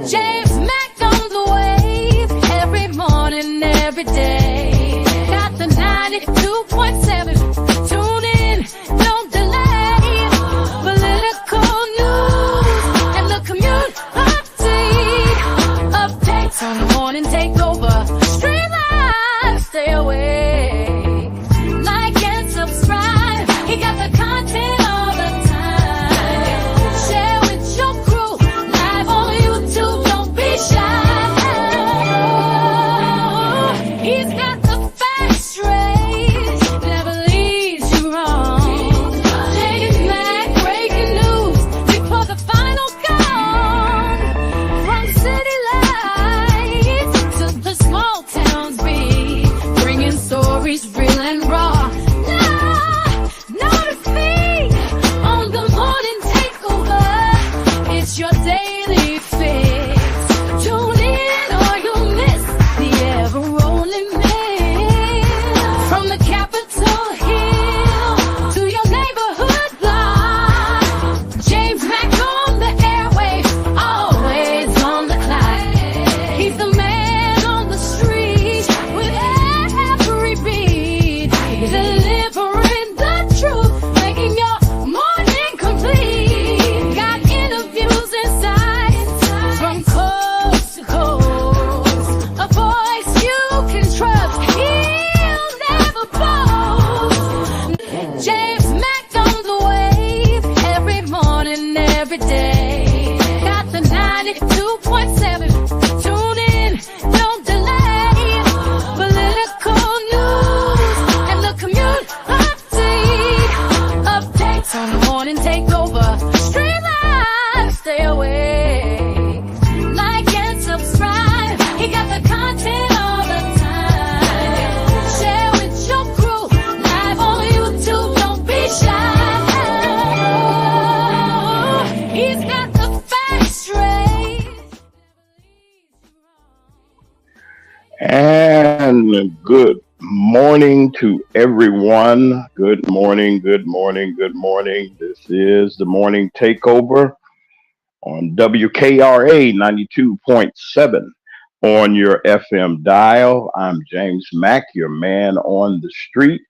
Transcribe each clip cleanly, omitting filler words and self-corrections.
James Mack on the wave every morning, every day. Got the 92.7. Tune in, don't delay. Political news and the commute update. Updates on the morning takeover. Stream live, stay awake. Like and subscribe. He got the content all the time. Share with your crew. Live on YouTube, don't be shy. He's got the facts straight. Never leads you wrong. James Mack, breaking news before the final gong. From city lights to the small towns beat, bringing stories real and raw. No defeat on the morning takeover. It's your daily fix. Tune in or you'll miss the ever-rolling mix. From the Capitol Hill to your neighborhood block. James Mack on the airwaves, always on the clock. He's the man on the street with every beat. Delivering the truth, making your morning complete. Got interviews inside from coast to coast. A voice you can trust, he'll never boast. James Mack on the wave every morning, every day. Got the 92.7. Tune in, don't delay. Political news and the commute update. Updates on the morning takeover. Stream live, stay awake. Like and subscribe. He got the content all the time. Share with your crew. Live on YouTube, don't be shy. He's got the facts straight. And good morning to everyone. Good morning, good morning, good morning. This is the morning takeover on WKRA 92.7 on your FM dial. I'm James Mack, your man on the street.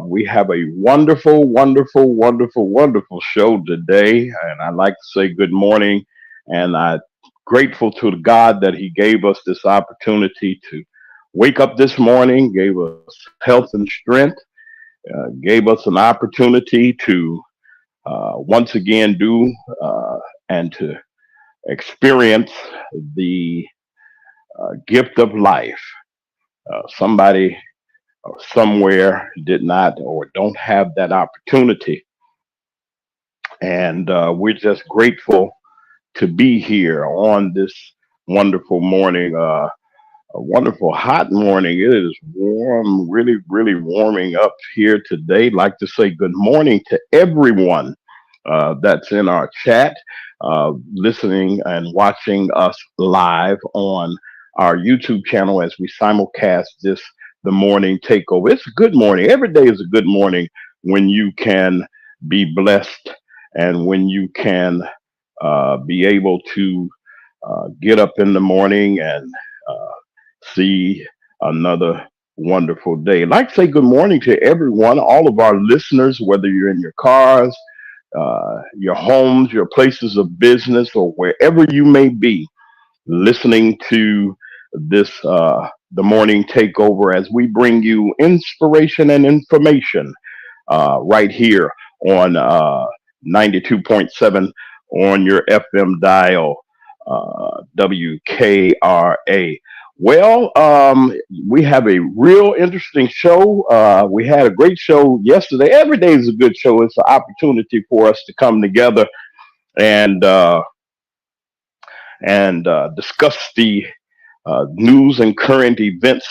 We have a wonderful, wonderful, wonderful, wonderful show today. And I'd like to say good morning. And I'm grateful to God that He gave us this opportunity to wake up this morning, gave us health and strength, gave us an opportunity to once again do and to experience the gift of life. Somebody somewhere did not or don't have that opportunity. And we're just grateful to be here on this wonderful morning, a wonderful hot morning. It is warm, really, really warming up here today. Like to say good morning to everyone that's in our chat, listening and watching us live on our YouTube channel as we simulcast this, the morning takeover. It's a good morning. Every day is a good morning when you can be blessed and when you can be able to get up in the morning and see another wonderful day. I'd like to say good morning to everyone, all of our listeners, whether you're in your cars, your homes, your places of business, or wherever you may be listening to this, the morning takeover, as we bring you inspiration and information right here on 92.7 on your FM dial, WKRA. Well, we have a real interesting show. We had a great show yesterday. Every day is a good show. It's an opportunity for us to come together and discuss the news and current events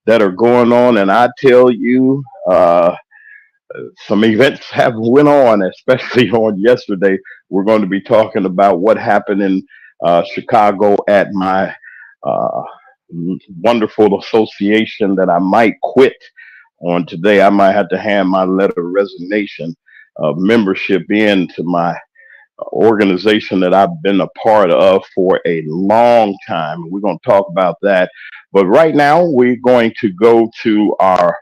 that are going on. And I tell you, some events have went on, especially on yesterday. We're going to be talking about what happened in Chicago at my wonderful association that I might quit on today. I might have to hand my letter of resignation of membership in to my organization that I've been a part of for a long time. We're going to talk about that. But right now, we're going to go to our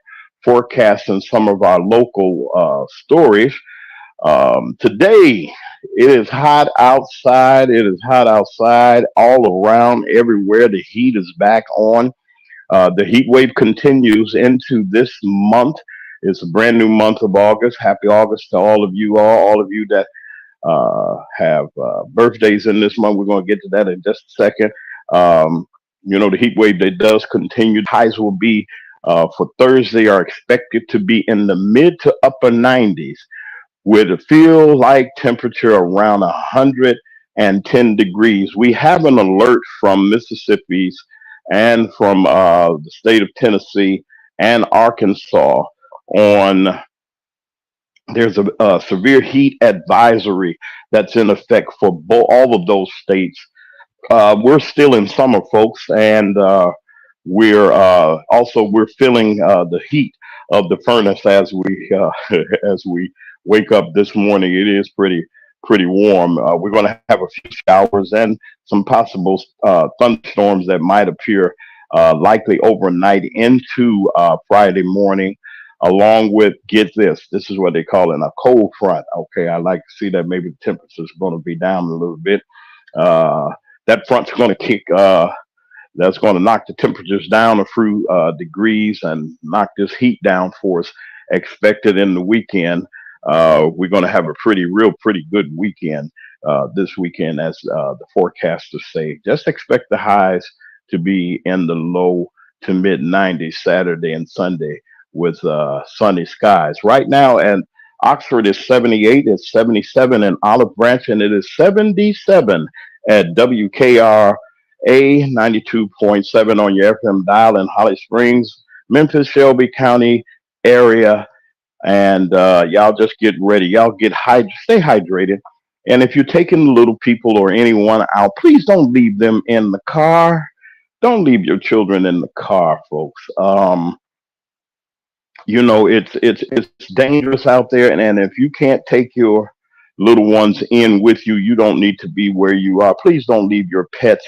forecast and some of our local stories. Today, it is hot outside. It is hot outside all around, everywhere. The heat is back on. The heat wave continues into this month. It's a brand new month of August. Happy August to all of you that have birthdays in this month. We're going to get to that in just a second. Um, the heat wave that does continue. Highs will be for Thursday are expected to be in the mid to upper 90s with a feel like temperature around 110 degrees. We have an alert from Mississippi's and from the state of Tennessee and Arkansas on there's a severe heat advisory that's in effect for all of those states. We're still in summer, folks, and we're feeling the heat of the furnace as we as we wake up this morning. It is pretty warm. We're going to have a few showers and some possible thunderstorms that might appear likely overnight into Friday morning. Along with, get this is what they call it, a cold front. Okay, I like to see that maybe the temperature is going to be down a little bit. Uh, that front's going to kick. That's going to knock the temperatures down a few degrees and knock this heat down for us. Expected in the weekend. We're going to have a pretty good weekend this weekend, as the forecasters say. Just expect the highs to be in the low to mid 90s Saturday and Sunday with sunny skies. Right now, and Oxford is 78, it's 77 in Olive Branch, and it is 77 at WKRA 92.7 on your FM dial in Holly Springs, Memphis, Shelby County area. And y'all just get ready. Y'all stay hydrated. And if you're taking little people or anyone out, please don't leave them in the car. Don't leave your children in the car, folks. It's dangerous out there, and if you can't take your little ones in with you, you don't need to be where you are. Please don't leave your pets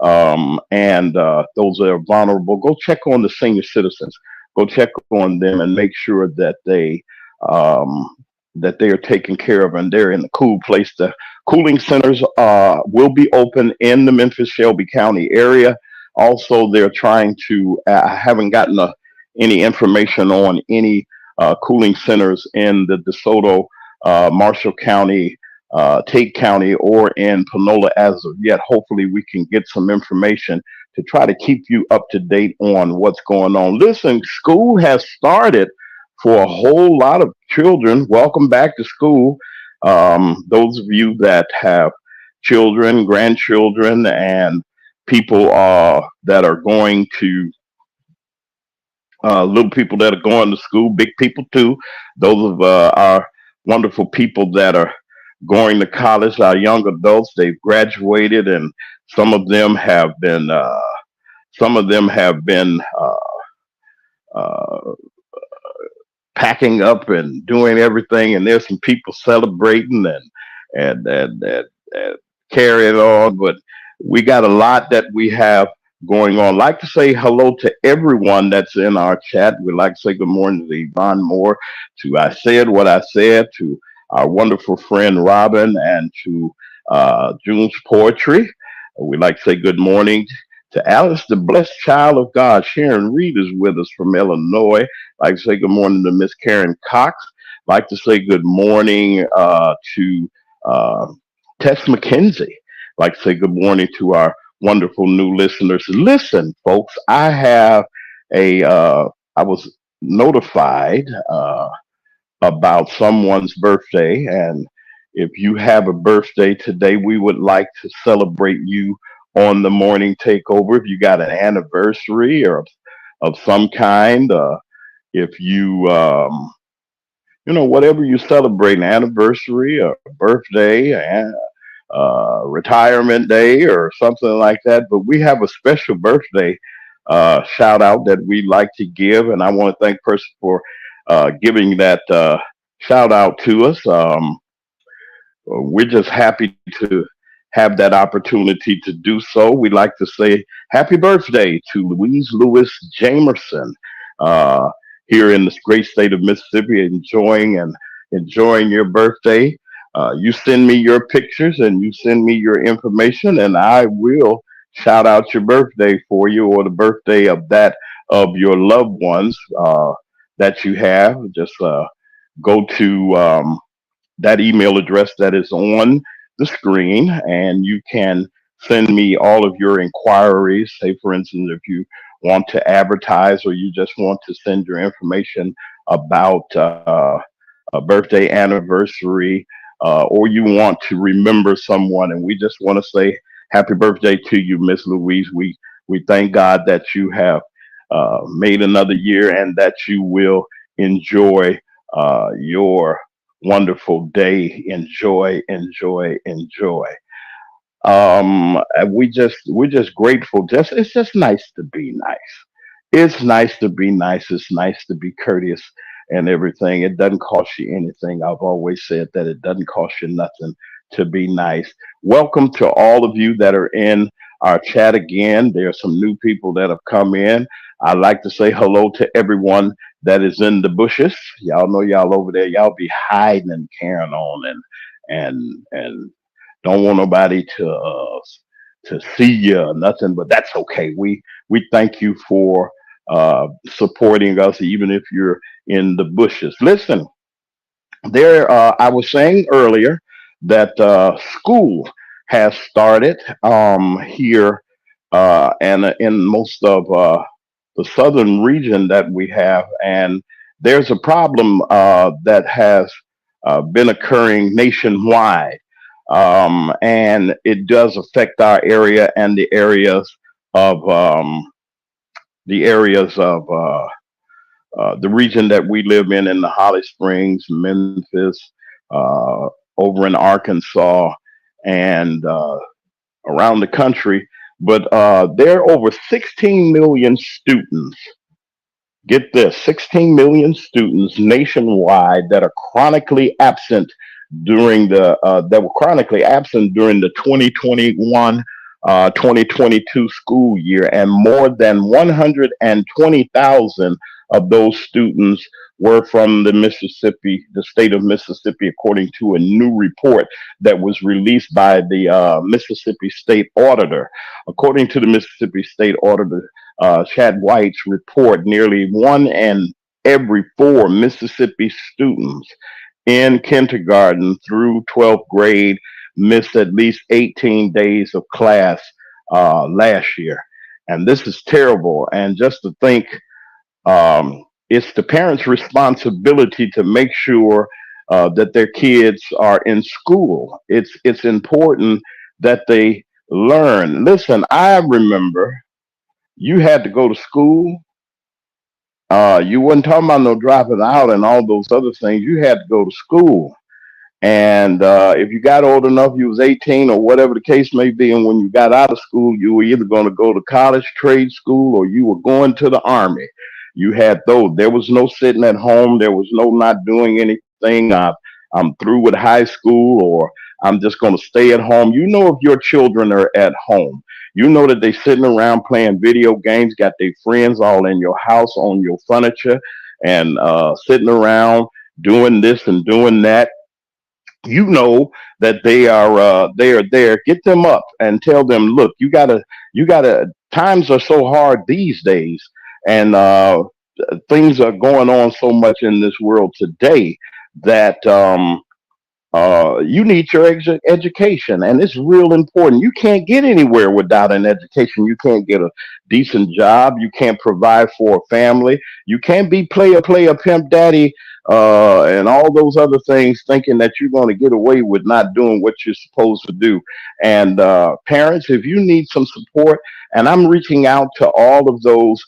and those that are vulnerable. Go check on the senior citizens. Go check on them and make sure um, that they are taken care of and they're in a cool place. The cooling centers will be open in the Memphis Shelby County area. Also, they're trying to. I haven't gotten any information on any cooling centers in the DeSoto, Marshall County, Tate County, or in Panola as of yet. Hopefully, we can get some information to try to keep you up to date on what's going on. Listen, school has started for a whole lot of children. Welcome back to school. Those of you that have children, grandchildren, and people that are going to little people that are going to school, big people too. Those of our wonderful people that are going to college, our young adults, they've graduated, and some of them have been, some of them have been uh, packing up and doing everything. And there's some people celebrating and carrying on. But we got a lot that we have going on. Like to say hello to everyone that's in our chat. We'd like to say good morning to Yvonne Moore, to I Said What I Said, to our wonderful friend Robin, and to June's Poetry. We'd like to say good morning to Alice, the blessed child of God. Sharon Reed is with us from Illinois. Like to say good morning to Miss Karen Cox. Like to say good morning to uh, Tess McKenzie. Like to say good morning to our wonderful new listeners. Listen, folks, I was notified about someone's birthday, and if you have a birthday today, we would like to celebrate you on the morning takeover. If you got an anniversary or of some kind, if you whatever you celebrate, an anniversary, a birthday, and retirement day, or something like that. But we have a special birthday shout out that we like to give, and I want to thank person for giving that shout out to us. we're just happy to have that opportunity to do so. We'd like to say happy birthday to Louise Lewis Jamerson, uh, here in this great state of Mississippi, enjoying your birthday. You send me your pictures and you send me your information, and I will shout out your birthday for you, or the birthday of that of your loved ones that you have. Just go to that email address that is on the screen, and you can send me all of your inquiries. Say, for instance, if you want to advertise or you just want to send your information about a birthday anniversary, or you want to remember someone, and we just want to say happy birthday to you, Miss Louise. We thank God that you have made another year and that you will enjoy your wonderful day. Enjoy, enjoy, enjoy. We're just grateful. Just it's just nice to be nice. It's nice to be nice. It's nice to be courteous and everything. It doesn't cost you anything. I've always said that it doesn't cost you nothing to be nice. Welcome to all of you that are in our chat again. There are some new people that have come in. I'd like to say hello to everyone that is in the bushes. Y'all know y'all over there. Y'all be hiding and carrying on and don't want nobody to see you or nothing, but that's okay. We thank you for supporting us, even if you're in the bushes. Listen, there. I was saying earlier that school has started here and in most of the southern region that we have, and there's a problem that has been occurring nationwide, and it does affect our area and of the areas of the region that we live in the Holly Springs, Memphis, uh, over in Arkansas, and around the country. But there are over 16 million students, get this, 16 million students nationwide that are chronically absent during the 2021 2022 school year, and more than 120,000 of those students were from the state of Mississippi, according to a new report that was released by the Mississippi State Auditor. According to the Mississippi State Auditor, Chad White's report, nearly one in every four Mississippi students in kindergarten through 12th grade missed at least 18 days of class last year. And this is terrible. And just to think, it's the parents' responsibility to make sure that their kids are in school. It's important that they learn. Listen, I remember you had to go to school. You wasn't talking about no dropping out and all those other things. You had to go to school. And if you got old enough, you was 18 or whatever the case may be, and when you got out of school, you were either going to go to college, trade school, or you were going to the army. You had those. There was no sitting at home. There was no not doing anything. I'm through with high school, or I'm just going to stay at home. You know, if your children are at home, you know that they sitting around playing video games, got their friends all in your house on your furniture, and sitting around doing this and doing that. You know that they are there. Get them up and tell them, look, you gotta. Times are so hard these days, and things are going on so much in this world today that you need your education, and it's real important. You can't get anywhere without an education. You can't get a decent job. You can't provide for a family. You can't be player, pimp, daddy, and all those other things, thinking that you're going to get away with not doing what you're supposed to do. And parents, if you need some support, and I'm reaching out to all of those.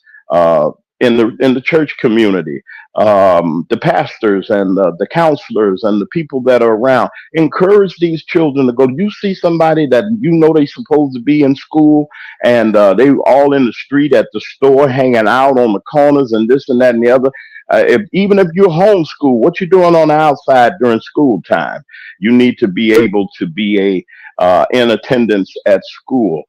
In the church community, the pastors and the counselors and the people that are around. Encourage these children to go. You see somebody that you know they supposed to be in school, and they all in the street, at the store, hanging out on the corners and this and that and the other. Even if you're homeschooled, what you doing on the outside during school time? You need to be able to be in attendance at school.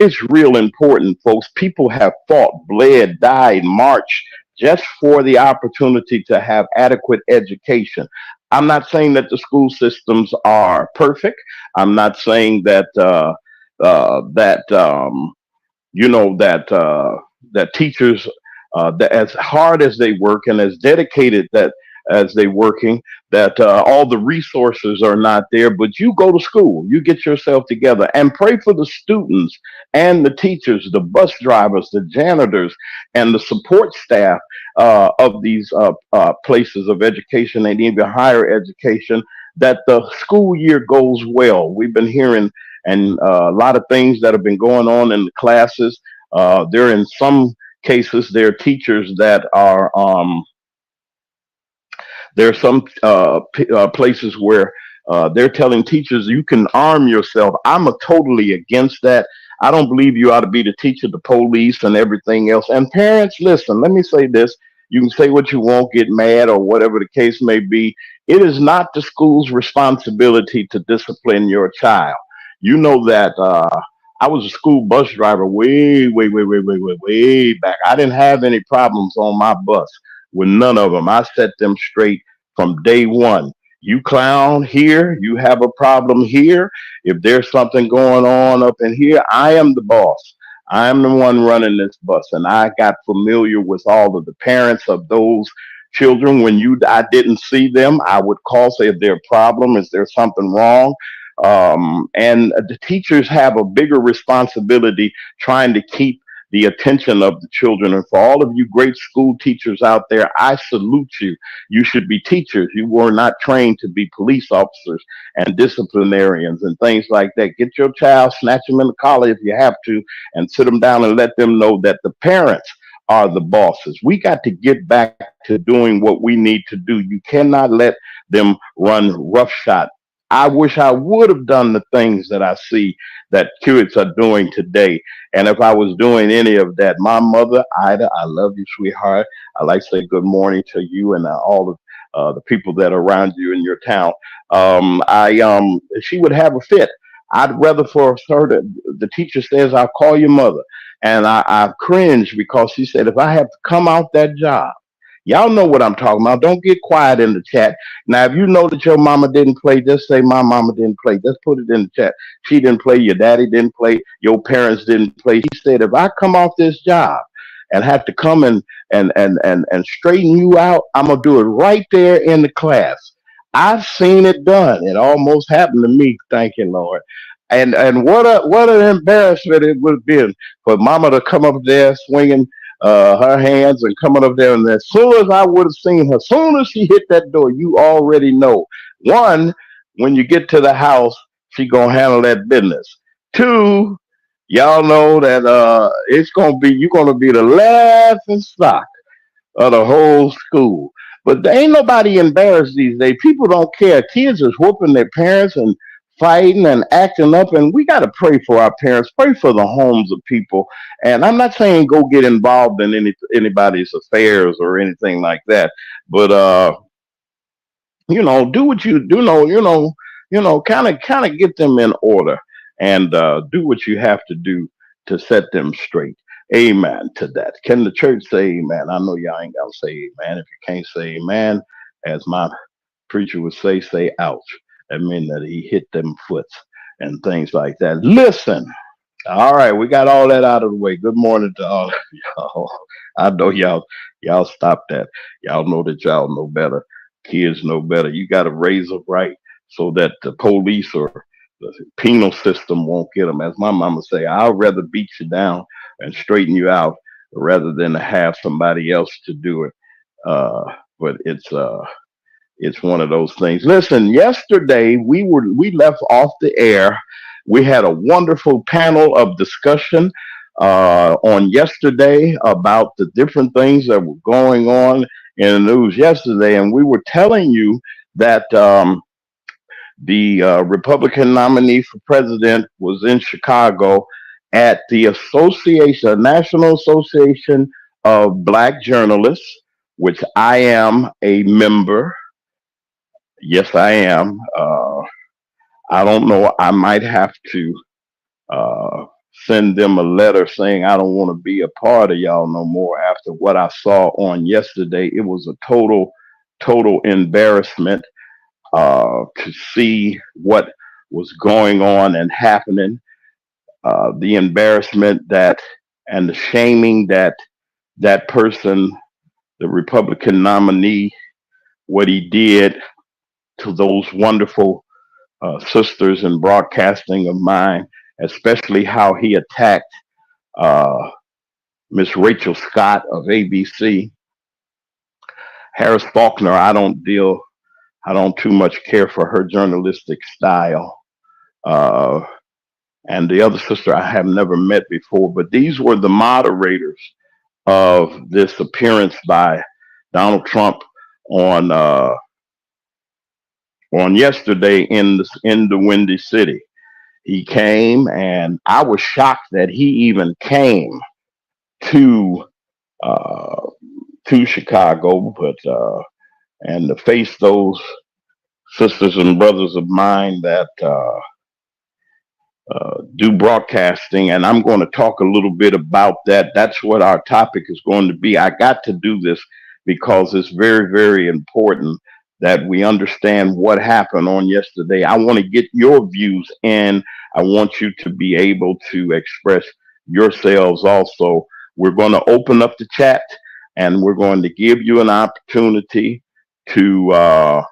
It's real important, folks. People have fought, bled, died, marched just for the opportunity to have adequate education. I'm not saying that the school systems are perfect. I'm not saying that that teachers, that as hard as they work and as dedicated that as they working, that all the resources are not there. But you go to school, you get yourself together, and pray for the students and the teachers, the bus drivers, the janitors, and the support staff of these places of education and even higher education, that the school year goes well. We've been hearing and a lot of things that have been going on in the classes. There, in some cases, there are teachers that are. There are some places where they're telling teachers you can arm yourself. I'm totally against that. I don't believe you ought to be the teacher, the police, and everything else. And parents, listen, let me say this. You can say what you want, get mad, or whatever the case may be. It is not the school's responsibility to discipline your child. You know that I was a school bus driver way back. I didn't have any problems on my bus with none of them. I set them straight from day one. You clown here, you have a problem here. If there's something going on up in here, I am the boss. I am the one running this bus, and I got familiar with all of the parents of those children. When I didn't see them, I would call, say, if there's a problem, is there something wrong? And the teachers have a bigger responsibility trying to keep the attention of the children. And for all of you great school teachers out there, I salute you. You should be teachers. You were not trained to be police officers and disciplinarians and things like that. Get your child, snatch them in the collar if you have to, and sit them down and let them know that the parents are the bosses. We got to get back to doing what we need to do. You cannot let them run roughshod. I wish I would have done the things that I see that kids are doing today. And if I was doing any of that, my mother, Ida, I love you, sweetheart. I like to say good morning to you and all of the people that are around you in your town. She would have a fit. I'd rather for her to, the teacher says, I'll call your mother. And I cringe because she said, if I have to come out that job, y'all know what I'm talking about. Don't get quiet in the chat. Now, if you know that your mama didn't play, just say my mama didn't play. Just put it in the chat. She didn't play. Your daddy didn't play. Your parents didn't play. He said, if I come off this job and have to come and straighten you out, I'm gonna do it right there in the class. I've seen it done. It almost happened to me. Thank you, Lord. And what an embarrassment it would have been for Mama to come up there swinging her hands and coming up there. And as soon as I would have seen her, as soon as she hit that door, you already know. One, when you get to the house, she gonna handle that business. Two, y'all know that it's gonna be you're gonna be the laughing stock of the whole school. But there ain't nobody embarrassed these days. People don't care. Kids is whooping their parents and fighting and acting up. And we got to pray for our parents, pray for the homes of people. And I'm not saying go get involved in anybody's affairs or anything like that. But do what you do. Kind of get them in order and do what you have to do to set them straight. Amen to that. Can the church say amen? I know y'all ain't got to say amen. If you can't say amen, as my preacher would say ouch. That means that he hit them foots and things like that. Listen. All right, we got all that out of the way. Good morning to all of y'all. I know y'all stop that. Y'all know that y'all know better. Kids know better. You got to raise them right so that the police or the penal system won't get them. As my mama say, I'd rather beat you down and straighten you out rather than to have somebody else to do it. But it's one of those things. Listen, yesterday we left off the air. We had a wonderful panel of discussion on yesterday about the different things that were going on in the news yesterday, and we were telling you that the Republican nominee for president was in Chicago at the National Association of Black Journalists, which I am a member. Yes, I am. I don't know. I might have to uh, send them a letter saying I don't want to be a part of y'all no more after what I saw on yesterday. It was a total embarrassment to see what was going on and happening. The embarrassment that and the shaming that that person, the Republican nominee, what he did to those wonderful sisters in broadcasting of mine, especially how he attacked uh, Miss Rachel Scott of ABC. Harris Faulkner, I don't too much care for her journalistic style. Uh, and the other sister I have never met before, but these were the moderators of this appearance by Donald Trump on on yesterday in the Windy City. He came, and I was shocked that he even came to uh, to Chicago, but and to face those sisters and brothers of mine that do broadcasting, and I'm going to talk a little bit about that. That's what our topic is going to be. I got to do this because it's very important that we understand what happened on yesterday. I want to get your views, and I want you to be able to express yourselves also. We're going to open up the chat, and we're going to give you an opportunity to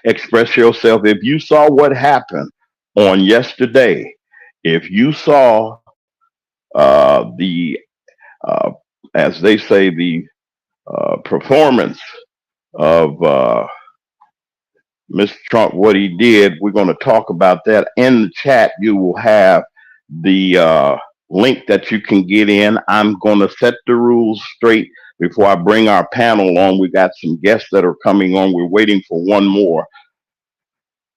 express yourself. If you saw what happened on yesterday, if you saw the, uh, as they say, the performance of Mr. Trump, what he did, we're going to talk about that. In the chat, you will have the link that you can get in. I'm going to set the rules straight before I bring our panel on. We got some guests that are coming on. We're waiting for one more.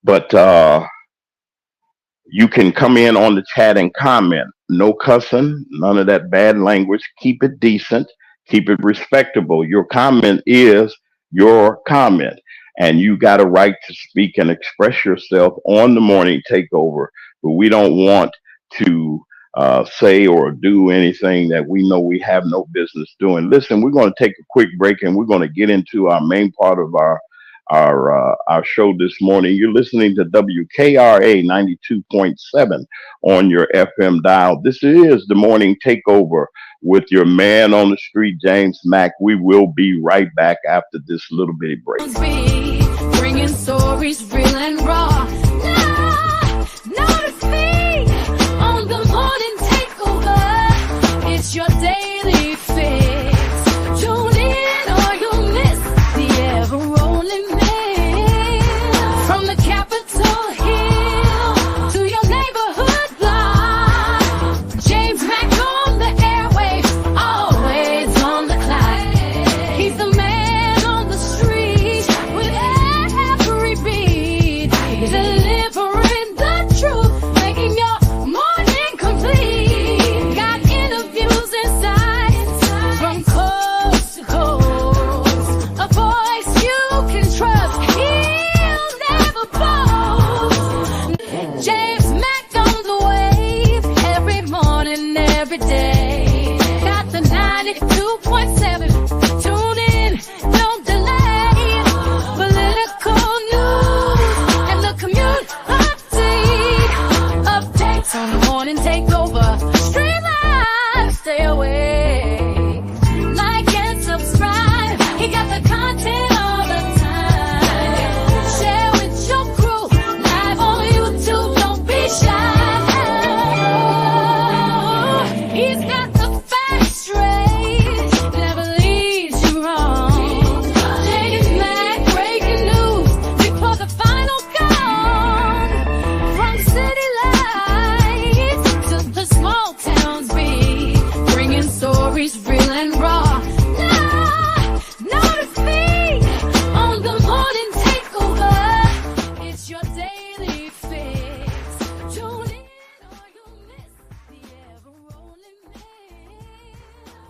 But you can come in on the chat and comment. No cussing, none of that bad language. Keep it decent, keep it respectable. Your comment is your comment, and you got a right to speak and express yourself on the morning takeover. But we don't want to say or do anything that we know we have no business doing. Listen, we're going to take a quick break, and we're going to get into our main part of our show this morning. You're listening to WKRA 92.7 on your FM dial. This is the morning takeover with your man on the street, James Mack. We will be right back after this little bitty break. Bringing stories real and raw. Notice me on the morning takeover. It's your daily fix. Tune in or you'll miss the ever rolling mail. From the Capitol Hill to your neighborhood block. James Mack on the airwaves, always on the clock. He's the man on the street with every beat, delivering the truth, making your morning complete. Got interviews inside from coast to coast, a voice you can trust, he'll never boast. James Mack on the wave, every morning, every day. Got the 92.7, tune in, don't delay. Political news and the commute update. Updates on the morning takeover. Stream live, stay awake. Like and subscribe. He got the content all the time. Share with your crew. Live on YouTube, don't be shy. He's got the facts straight. Never leads you wrong. James Mack, breaking news before the final call. From city lights to the small towns beat, bringing stories real and raw. Notice me on the morning takeover. It's your daily fix. Tune in or you'll miss the ever rolling mail.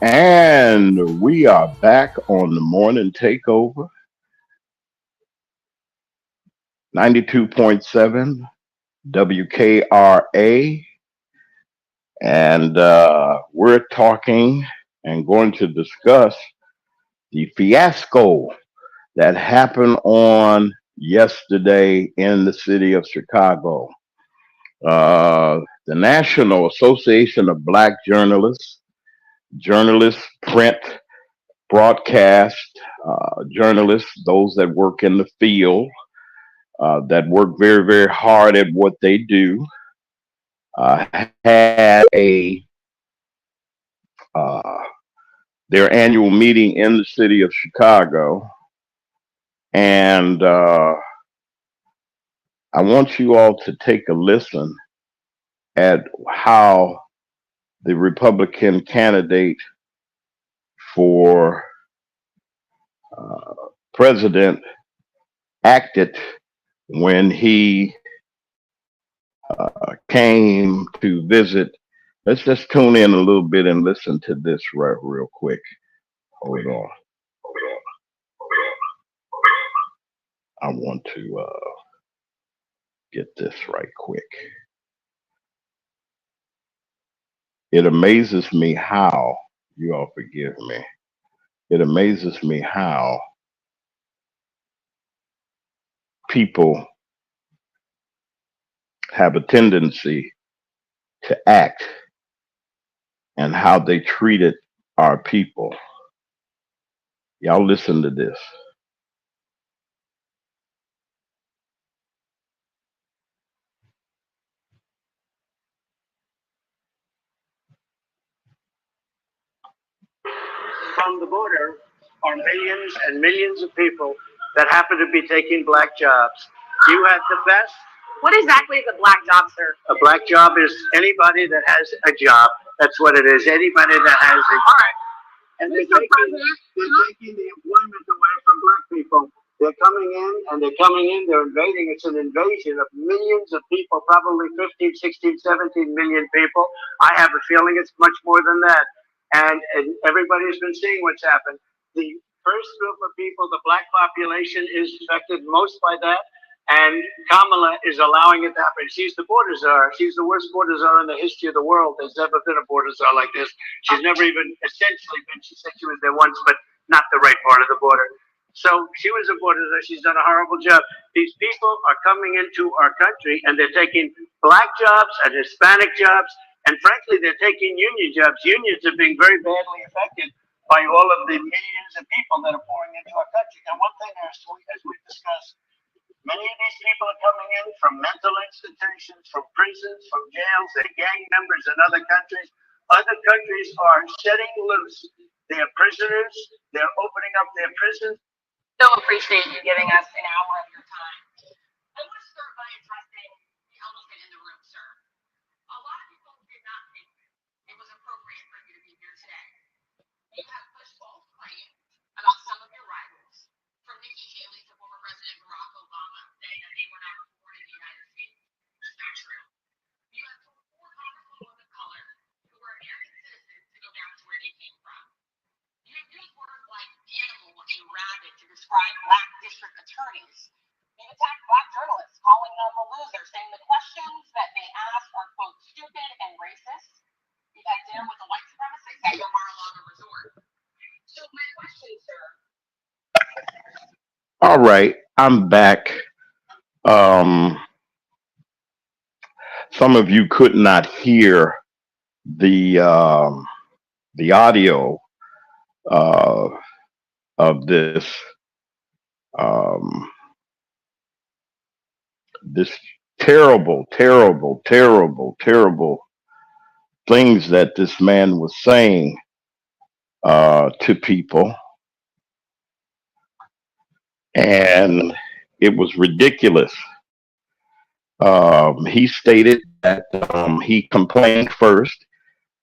And We are back on the morning takeover, 92.7 WKRA, and we're talking and going to discuss the fiasco that happened on yesterday in the city of Chicago. The National Association of Black journalists, print, broadcast, journalists, those that work in the field, that work very, very hard at what they do, had uh, their annual meeting in the city of Chicago. And I want you all to take a listen at how the Republican candidate for uh, president acted when he came to visit. Let's just tune in a little bit and listen to this real quick. Hold on. I want to get this right quick. It amazes me how, you all forgive me, it amazes me how people have a tendency to act and how they treated our people. Y'all listen to this. From the border are millions and millions of people that happen to be taking black jobs. You have the best. What exactly is a black job, sir? A black job is anybody that has a job. That's what it is. Anybody that has a job. And they're taking the employment away from black people. They're coming in and they're invading. It's an invasion of millions of people, probably 15, 16, 17 million people. I have a feeling it's much more than that. And everybody's been seeing what's happened. The first group of people, the black population, is affected most by that. And Kamala is allowing it to happen. She's the border czar. She's the worst border czar in the history of the world. There's never been a border czar like this. She's never even essentially been. She said she was there once, but not the right part of the border. So she was a border czar. She's done a horrible job. These people are coming into our country and they're taking black jobs and Hispanic jobs. And frankly, they're taking union jobs. Unions are being very badly affected by all of the millions of people that are pouring into our country. And one thing, as we've discussed, many of these people are coming in from mental institutions, from prisons, from jails. They're gang members in other countries. Other countries are setting loose their prisoners. They're opening up their prisons. So appreciate you giving us an hour of your time. I want to start by addressing the elephant in the room, sir. A lot of people did not think it was appropriate for you to be here today. You have pushed bold claims about some of your rivals, from Nikki Haley to former President Barack Obama, saying that they were not born in the United States. That's not true. You have told four congresswomen of color who were American citizens to go back to where they came from. You have used words like animal and rabid to describe black district attorneys. You've attacked black journalists, calling them a loser, saying the questions that they ask are, quote, stupid and racist. You've had dinner with a white supremacist at your Mar-a-Lago resort. So my question, sir. All right, I'm back. Some of you could not hear the audio uh, of um, this terrible, terrible, terrible, terrible things that this man was saying to people, and it was ridiculous. He stated that he complained first.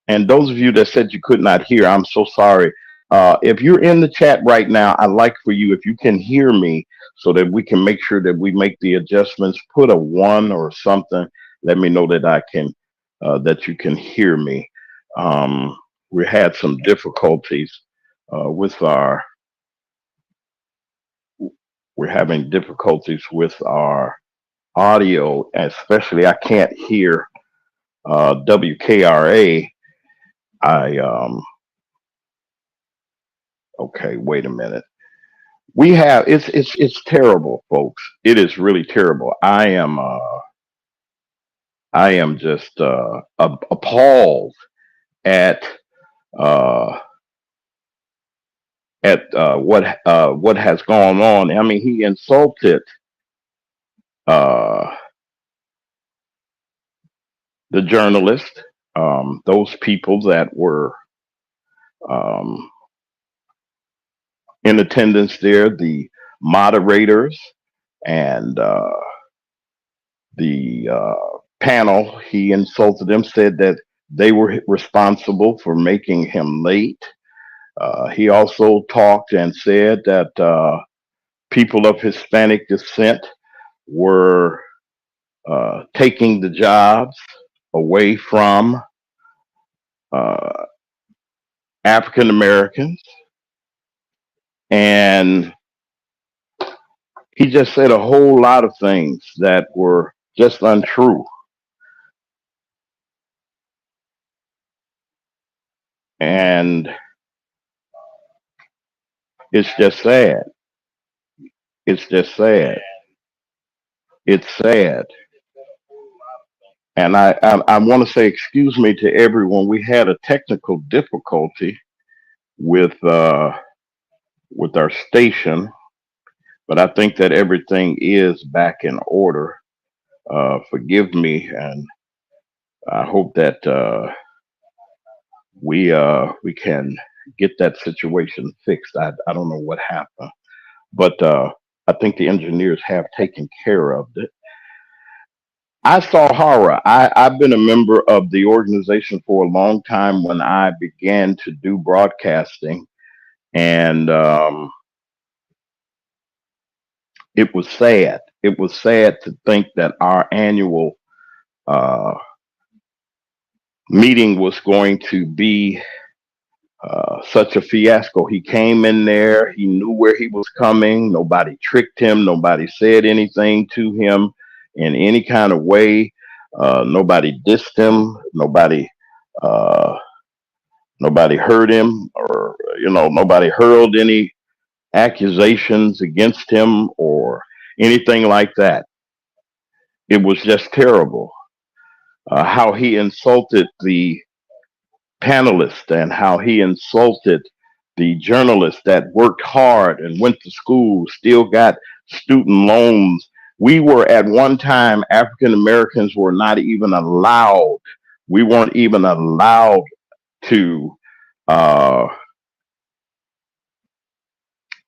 And those of you that said you could not hear, I'm so sorry. If you're in the chat right now, I'd like for you, if you can hear me, so that we can make sure that we make the adjustments, put a 1 or something. Let me know that I can, that you can hear me. We had some difficulties with our, we're having difficulties with our audio, especially I can't hear WKRA. I Okay, wait a minute. We have it's terrible, folks. It is really terrible. I am just appalled at uh, what has gone on. I mean, he insulted uh, the journalist, those people that were um, in attendance there, the moderators and the panel. He insulted them, said that they were responsible for making him late. He also talked and said that people of Hispanic descent were taking the jobs away from uh, African Americans. And he just said a whole lot of things that were just untrue. And it's just sad. It's just sad. It's sad. And I want to say excuse me to everyone. We had a technical difficulty with uh, with our station, but I think that everything is back in order. Forgive me, and I hope that we can get that situation fixed. I don't know what happened, but I think the engineers have taken care of it. I saw horror. I've been a member of the organization for a long time when I began to do broadcasting, and it was sad. It was sad to think that our annual uh, meeting was going to be such a fiasco. He came in there, he knew where he was coming. Nobody tricked him, nobody said anything to him in any kind of way. Nobody dissed him, uh, nobody hurt him, or nobody hurled any accusations against him or anything like that. It was just terrible. How he insulted the panelists and how he insulted the journalists that worked hard and went to school, still got student loans. We were at one time, African Americans were not even allowed. We weren't even allowed to. Uh,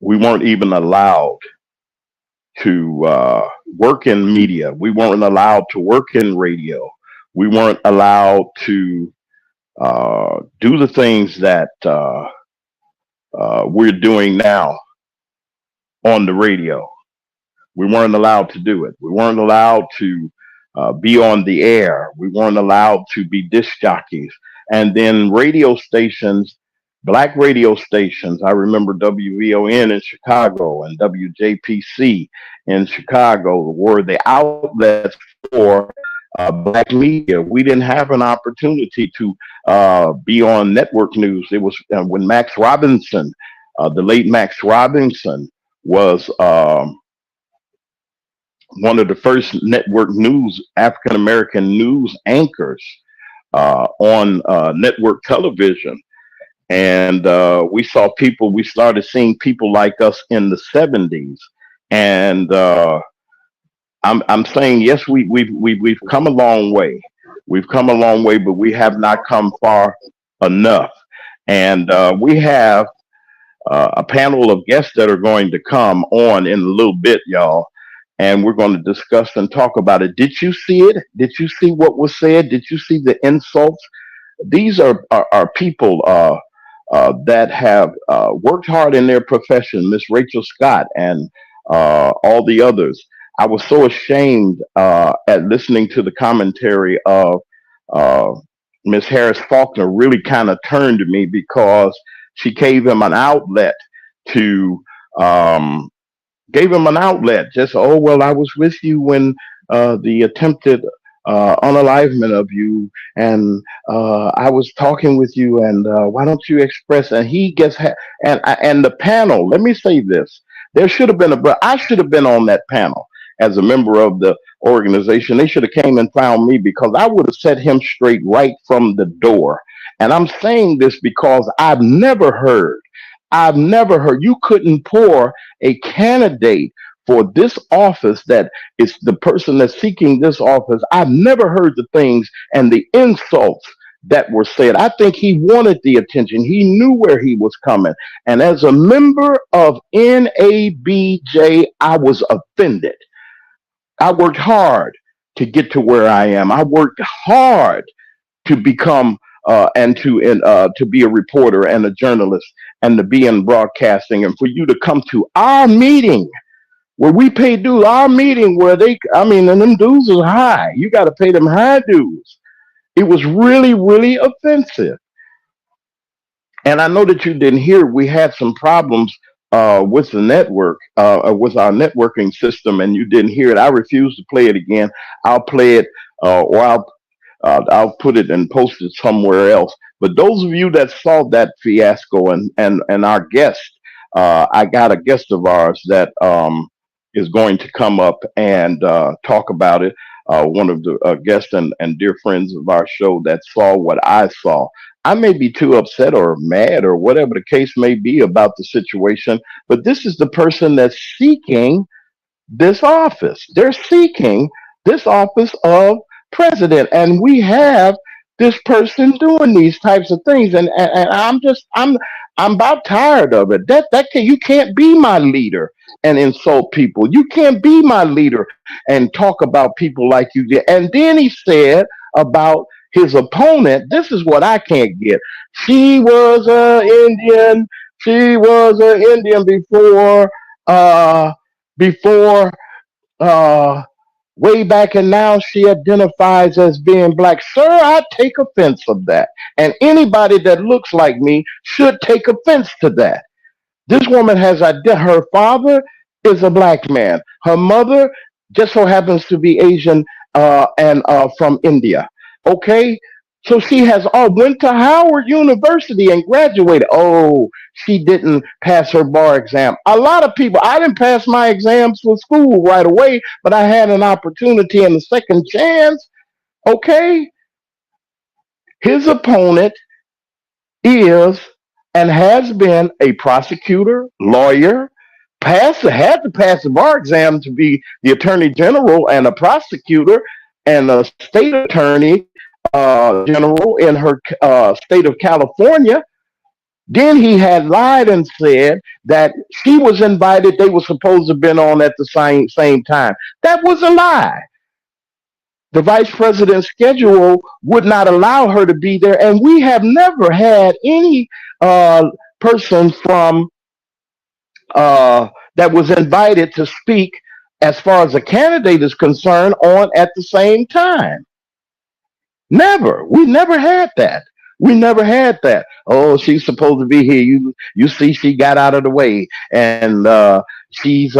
we weren't even allowed to work in media. We weren't allowed to work in radio. We weren't allowed to do the things that we're doing now on the radio. We weren't allowed to do it. We weren't allowed to be on the air. We weren't allowed to be disc jockeys. And then radio stations, black radio stations, I remember WVON in Chicago and WJPC in Chicago were the outlets for black media. We didn't have an opportunity to be on network news. It was when Max Robinson, the late Max Robinson, was one of the first network news, African American news anchors on network television. And we started seeing people like us in the 70s. And I'm saying, yes, we've come a long way. We've come a long way, but we have not come far enough. And we have a panel of guests that are going to come on in a little bit, y'all. And we're going to discuss and talk about it. Did you see it? Did you see what was said? Did you see the insults? These are people that have worked hard in their profession, Miss Rachel Scott and all the others. I was so ashamed at listening to the commentary of uh, Miss Harris Faulkner. Really kind of turned me because She to um, gave him an outlet. Just, oh, well, I was with you when the attempted unalivement of you, and I was talking with you, and why don't you express? And he gets and the panel. Let me say this: there should have been I should have been on that panel as a member of the organization. They should have came and found me because I would have set him straight right from the door. And I'm saying this because I've never heard you couldn't pour a candidate for this office that is the person that's seeking this office. I've never heard the things and the insults that were said. I think he wanted the attention. He knew where he was coming. And as a member of NABJ, I was offended. I worked hard to get to where I am. I worked hard to become to be a reporter and a journalist and to be in broadcasting, and for you to come to our meeting where we pay dues, our meeting where and them dues is high. You got to pay them high dues. It was really, really offensive. And I know that you didn't hear. We had some problems with the network, with our networking system, and you didn't hear it. I refuse to play it again. I'll play it, or I'll put it and post it somewhere else. But those of you that saw that fiasco and our guest, I got a guest of ours that is going to come up and talk about it. One of the guests and dear friends of our show that saw what I saw. I may be too upset or mad or whatever the case may be about the situation, but this is the person that's seeking this office. They're seeking this office of president, and we have this person doing these types of things, and I'm about tired of it. You can't be my leader and insult people. You can't be my leader and talk about people like you did. And then he said about his opponent, this is what I can't get. She was a Indian. She was an Indian before uh, way back, and now she identifies as being black. Sir, I take offense of that. And anybody that looks like me should take offense to that. This woman has her father is a black man. Her mother just so happens to be Asian and from India. Okay, so she has went to Howard University and graduated. Oh, she didn't pass her bar exam. A lot of people. I didn't pass my exams for school right away, but I had an opportunity and a second chance. Okay, his opponent is and has been a prosecutor, lawyer, had to pass the bar exam to be the attorney general and a prosecutor and a state attorney general in her state of California. Then he had lied and said that she was invited. They were supposed to have been on at the same time. That was a lie. The vice president's schedule would not allow her to be there, and we have never had any person from that was invited to speak as far as a candidate is concerned on at the same time. Never. We never had that. We never had that. Oh, she's supposed to be here. You see, she got out of the way, and she's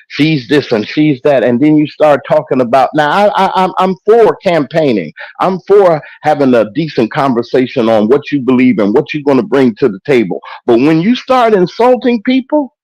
she's this and she's that, and then you start talking about. Now, I'm for campaigning. I'm for having a decent conversation on what you believe and what you're going to bring to the table. But when you start insulting people,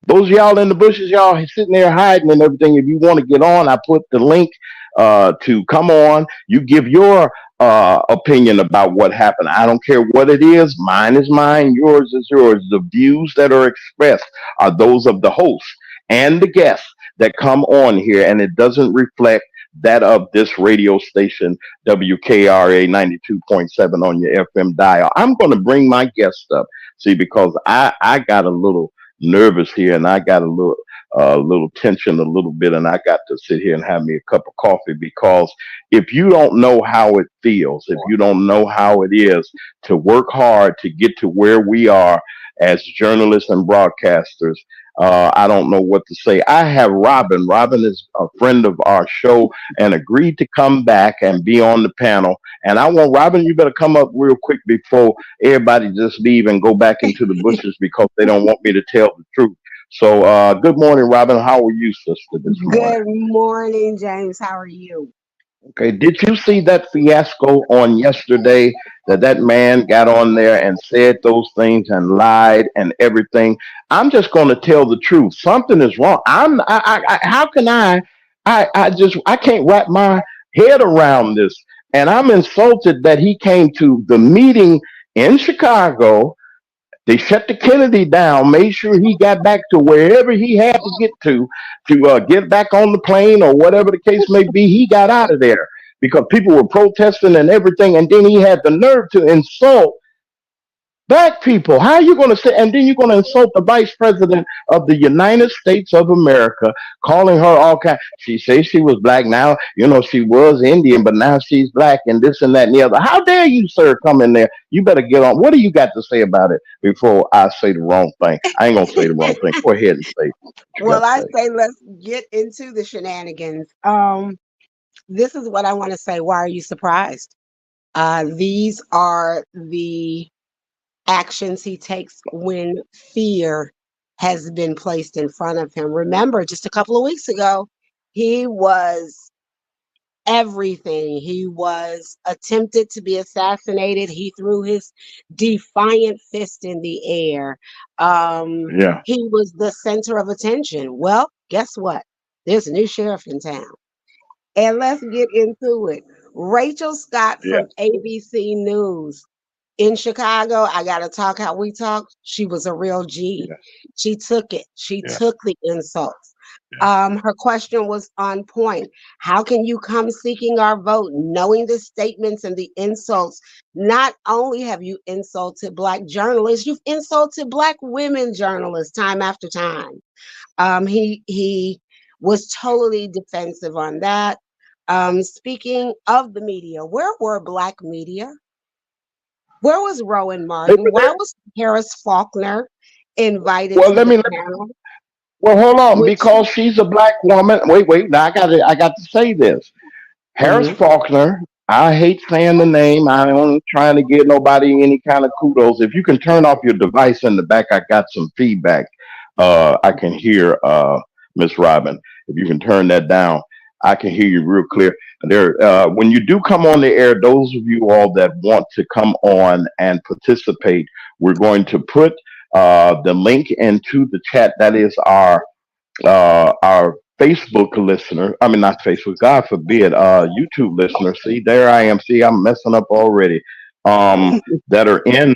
those of y'all in the bushes, y'all sitting there hiding and everything. If you want to get on, I put the link to come on. You give your opinion about what happened. I don't care what it is. Mine is mine. Yours is yours. The views that are expressed are those of the host and the guests that come on here, and it doesn't reflect that of this radio station, WKRA 92.7 on your FM dial. I'm going to bring my guest up, see, because I got a little nervous here, and I got a little tension a little bit, and I got to sit here and have me a cup of coffee, because if you don't know how it feels, if you don't know how it is to work hard to get to where we are as journalists and broadcasters, I don't know what to say. I have Robin. Robin is a friend of our show and agreed to come back and be on the panel. And I want Robin, you better come up real quick before everybody just leave and go back into the bushes because they don't want me to tell the truth. So, good morning, Robin. How are you, sister, this morning? Good morning, James. How are you? Okay, did you see that fiasco on yesterday that that man got on there and said those things and lied and everything? I'm just going to tell the truth. Something is wrong. How can I can't wrap my head around this. And I'm insulted that he came to the meeting in Chicago. They shut the Kennedy down, made sure he got back to wherever he had to get get back on the plane or whatever the case may be. He got out of there because people were protesting and everything, and then he had the nerve to insult black people. How are you going to say? And then you're going to insult the vice president of the United States of America, calling her all kind. She says she was black. Now you know she was Indian, but now she's black, and this and that and the other. How dare you, sir, come in there? You better get on. What do you got to say about it before I say the wrong thing? I ain't gonna say the wrong thing. Go ahead and say what you got Well, to I say. say let's get into the shenanigans. This is what I want to say. Why are you surprised? These are the actions he takes when fear has been placed in front of him. Remember, just a couple of weeks ago, he was everything. He was attempted to be assassinated. He threw his defiant fist in the air. Yeah, He was the center of attention. Well, guess what? There's a new sheriff in town. And let's get into it. Rachel Scott yeah, from ABC News in Chicago, I got to talk how we talk. She was a real G. yeah, She took it. She yeah, took the insults. yeah. Her question was on point. How can you come seeking our vote, knowing the statements and the insults? Not only have you insulted Black journalists, you've insulted Black women journalists time after time. He was totally defensive on that. Speaking of the media, where were Black media? Where was Rowan They Martin? were Why there. was Harris Faulkner invited Well, to the let me panel? well hold on Which because she's a black woman. Wait. Now I got to say this. Harris Mhm. Faulkner. I hate saying the name. I don't trying to give nobody any kind of kudos. If you can turn off your device in the back, I got some feedback. I can hear Miss Robin. If you can turn that down, I can hear you real clear. There, when you do come on the air, those of you all that want to come on and participate, we're going to put the link into the chat. That is our Facebook listener. I mean, not Facebook. God forbid, YouTube listener. See, there I am. See, I'm messing up already. That are in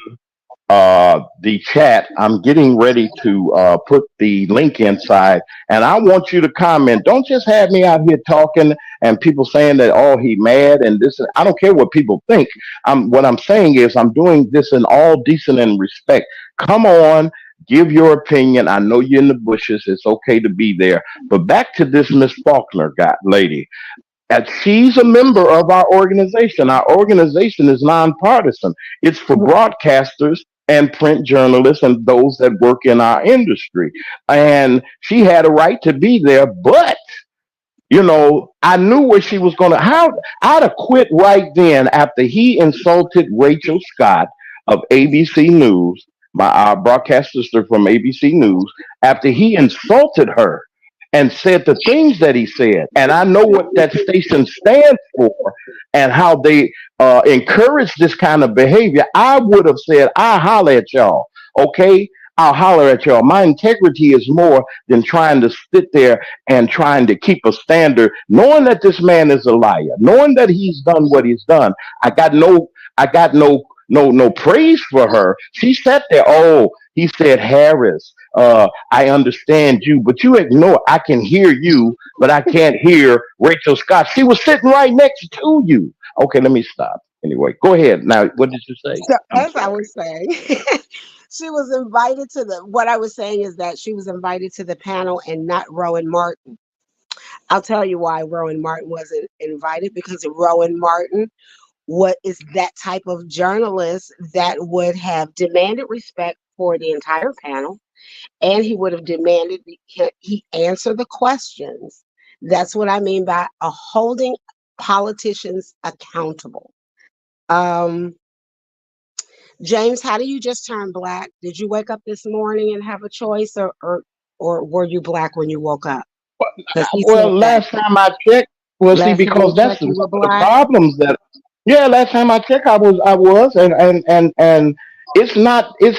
the chat. I'm getting ready to put the link inside, and I want you to comment. Don't just have me out here talking and people saying that oh he mad and this. I don't care what people think. What I'm saying is I'm doing this in all decent and respect. Come on. Give your opinion. I know you're in the bushes. It's okay to be there. But back to this Miss Faulkner got lady. And she's a member of our organization. Our organization is nonpartisan. It's for broadcasters and print journalists and those that work in our industry. And she had a right to be there, but I knew where she was going to. How I'd have quit right then after he insulted Rachel Scott of ABC News, my our broadcast sister from ABC News, after he insulted her and said the things that he said. And I know what that station stands for and how they encourage this kind of behavior. I would have said, I'll holler at y'all. Okay. I'll holler at y'all. My integrity is more than trying to sit there and trying to keep a standard, knowing that this man is a liar, knowing that he's done what he's done. I got no praise for her. She sat there. Oh, he said, Harris, I understand you, but you ignore. I can hear you, but I can't hear Rachel Scott. She was sitting right next to you. Okay, let me stop. Anyway, go ahead. Now, what did you say? So I'm as I sorry. was saying, she was invited to the. What I was saying is that she was invited to the panel and not Rowan Martin. I'll tell you why Rowan Martin wasn't invited because Rowan Martin what is that type of journalist that would have demanded respect for the entire panel. and he would have demanded he answer the questions. That's what I mean by holding politicians accountable. Um, James, how do you just turn black? Did you wake up this morning and have a choice, or were you black when you woke up? Because he Well, said that last time I checked, well, see, last time because you that's checked, some you were of the black. problems that. Yeah, last time I checked, I was, and it's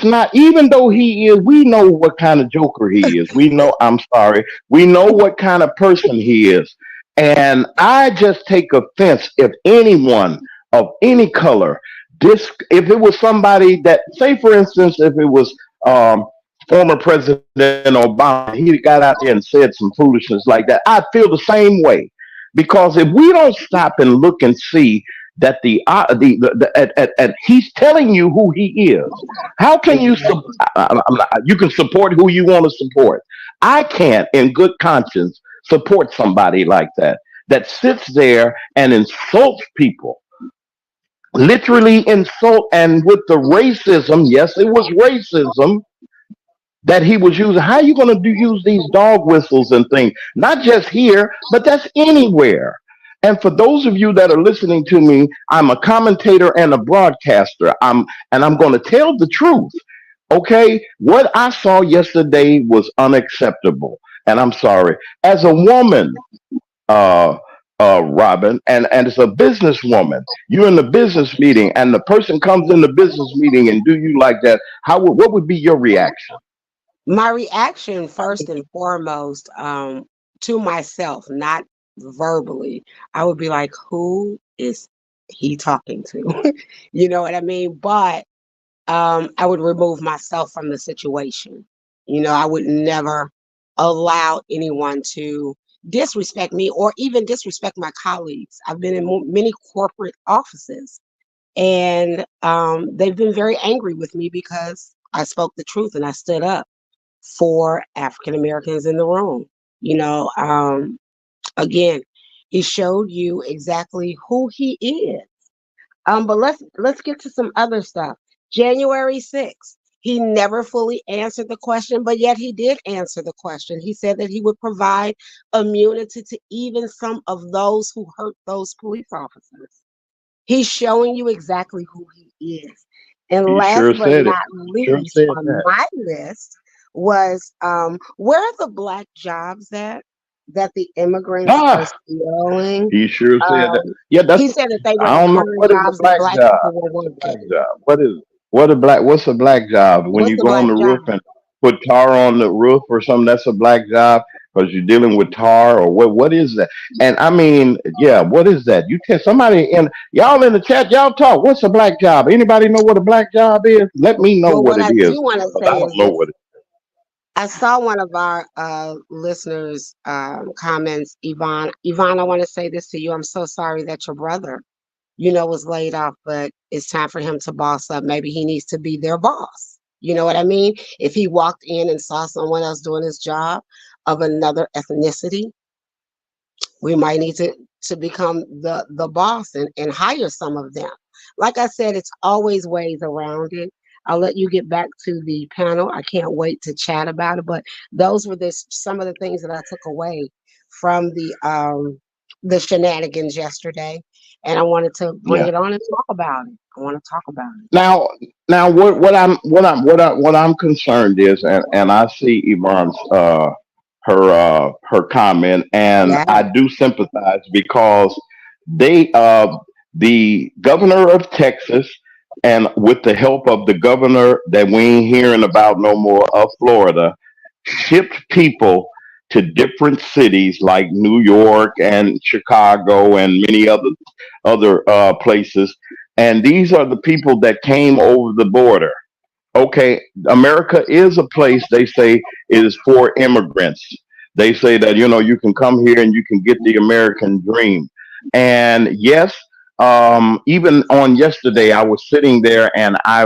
not. Even though he is, we know what kind of joker he is. We know. I'm sorry. We know what kind of person he is, and I just take offense if anyone of any color. If it was somebody that, say, for instance, if it was um, former President Obama, and he got out there and said some foolishness like that, I'd feel the same way. Because if we don't stop and look and see that he's telling you who he is, how can you can support who you want to support? I can't, in good conscience, support somebody like that sits there and insults people, literally insult, and with the racism. Yes, it was racism that he was using. How are you going to use these dog whistles and things? Not just here, but that's anywhere. And for those of you that are listening to me, I'm a commentator and a broadcaster. I'm going to tell the truth. Okay, what I saw yesterday was unacceptable, and I'm sorry. As a woman, uh, Robin, and as a businesswoman, you're in the business meeting, and the person comes in the business meeting and do you like that? What would be your reaction? My reaction, first and foremost, to myself, not verbally, I would be like, "Who is he talking to?" You know what I mean? But I would remove myself from the situation. I would never allow anyone to disrespect me or even disrespect my colleagues. I've been in many corporate offices, and they've been very angry with me because I spoke the truth and I stood up for African Americans in the room. You know, um, Again, he showed you exactly who he is. But let's get to some other stuff. January 6th, he never fully answered the question, but yet he did answer the question. He said that he would provide immunity to even some of those who hurt those police officers. He's showing you exactly who he is. And He last sure but said it. not Sure least said on that. my list was where are the black jobs that the immigrants are Ah, stealing? he sure said that. Um, Yeah, he that's. said that they were I the don't know current what is a jobs that black black job. people were What's a black working. job? What's a black job? When What's you the go on black the job? roof and put tar on the roof or something, that's a black job because you're dealing with tar or what? What is that? And I mean, yeah, what is that? You tell somebody in y'all in the chat, y'all talk. What's a black job? Anybody know what a black job is? Let me know Well, what what it I is do want to because I say don't is know this. what it. I saw one of our listeners' comments, Yvonne. Yvonne, I want to say this to you. I'm so sorry that your brother, was laid off, but it's time for him to boss up. Maybe he needs to be their boss. You know what I mean? If he walked in and saw someone else doing his job of another ethnicity, we might need to become the boss and hire some of them. Like I said, it's always ways around it. I'll let you get back to the panel. I can't wait to chat about it. But those were some of the things that I took away from the shenanigans yesterday, and I wanted to bring Yeah. it on and talk about it. I want to talk about it. Now, what I'm concerned is, and I see Iman's her comment, and Yeah. I do sympathize because they the governor of Texas, and with the help of the governor that we ain't hearing about no more of Florida, shipped people to different cities like New York and Chicago and many other places, and these are the people that came over the border. Okay, America is a place they say is for immigrants. They say that you can come here and you can get the American dream. And yes, even on yesterday, I was sitting there and I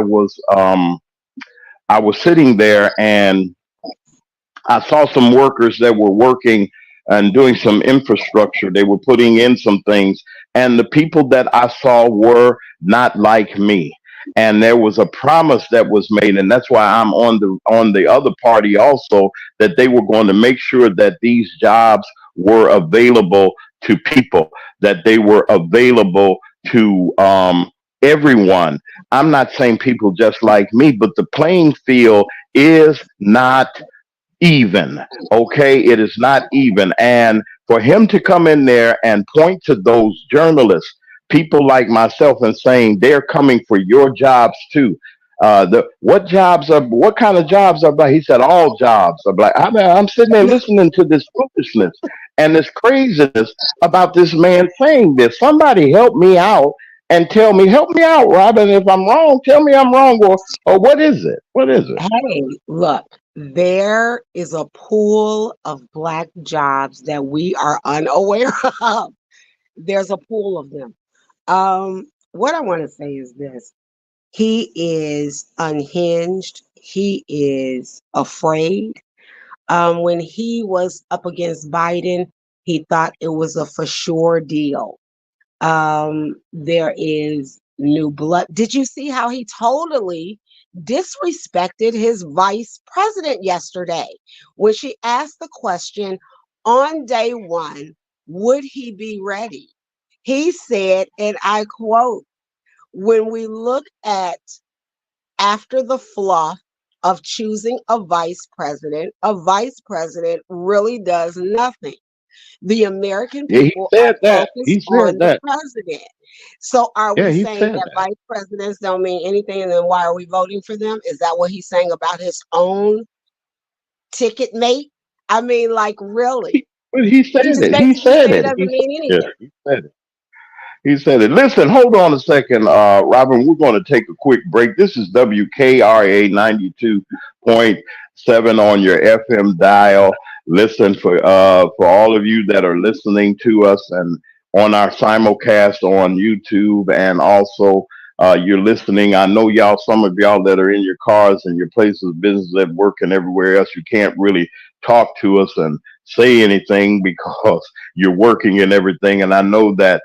saw some workers that were working and doing some infrastructure. They were putting in some things, and the people that I saw were not like me. and there was a promise that was made, and that's why I'm on the other party also, that they were going to make sure that these jobs were available to people, that they were available to everyone. I'm not saying people just like me, but the playing field is not even. Okay, it is not even. And for him to come in there and point to those journalists, people like myself, and saying they're coming for your jobs too. The what jobs are, what kind of jobs are black? He said all jobs are black. I'm sitting there listening to this foolishness and this craziness about this man saying this. Somebody help me out and tell me, help me out, Robin. If I'm wrong, tell me I'm wrong, or what is it? What is it? Hey, look, there is a pool of black jobs that we are unaware of. There's a pool of them. What I want to say is this. He is unhinged. He is afraid. When he was up against Biden, he thought it was a for sure deal. There is new blood. Did you see how he totally disrespected his vice president yesterday when she asked the question on day one, would he be ready? He said, and I quote, when we look at after the fluff of choosing a vice president really does nothing. The American Yeah, he people are said that. focused He on said the that. president. So are we Yeah, he saying said that that. vice presidents don't mean anything and then why are we voting for them? Is that what he's saying about his own ticket mate? I mean, like, really? But he He said just it. He basically said said it it. doesn't mean Yeah, anything. he said it. He said it. Listen, hold on a second, Robin. We're going to take a quick break. This is WKRA 92.7 on your FM dial. Listen, for all of you that are listening to us and on our simulcast on YouTube, and also you're listening. I know y'all, some of y'all that are in your cars and your places of business at work and everywhere else, you can't really talk to us and say anything because you're working and everything. And I know that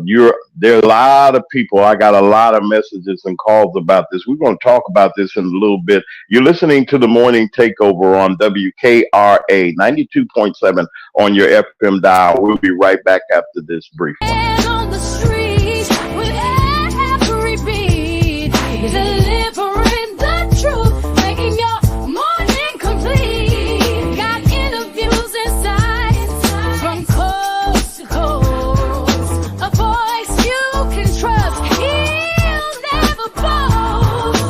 you're there are a lot of people. I got a lot of messages and calls about this. We're going to talk about this in a little bit. You're listening to the morning takeover on WKRA 92.7 on your FM dial. We'll be right back after this brief one. And on the street with every beat, delivering the truth, making your morning complete. Got interviews inside from coast to coast. A voice you can trust, he'll never boast.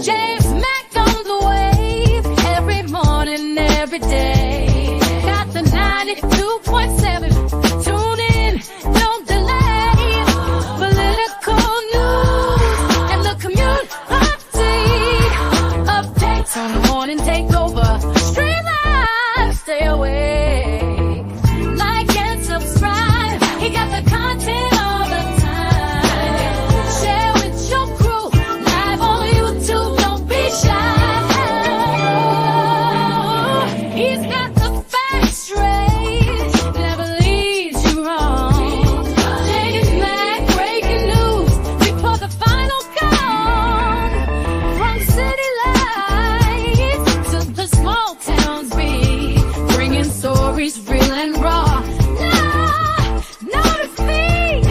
James Mack on the wave, every morning, every day. Got the 92.7. Tune in, don't delay. Political news and the commute update. Updates on the morning takeover. Stream live, stay awake. Like and subscribe. He got the content all the time. Share with your crew. Live on YouTube, don't be shy. He's got the facts straight. Never leads you wrong. James Mack, breaking news before the final call. From city lights to the small towns beat, bringing stories real and raw. No defeat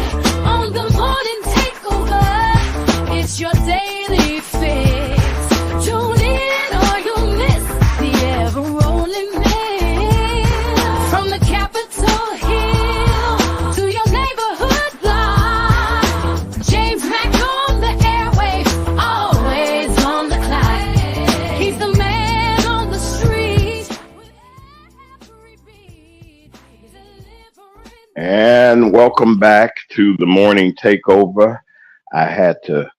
on the morning takeover. It's your daily fix. Tune in or you'll miss the ever rolling mix. From the Capitol Hill to your neighborhood block. James Mack on the airwaves, always on the clock. He's the man on the street with every beat, delivering. And welcome back to the morning takeover. I had to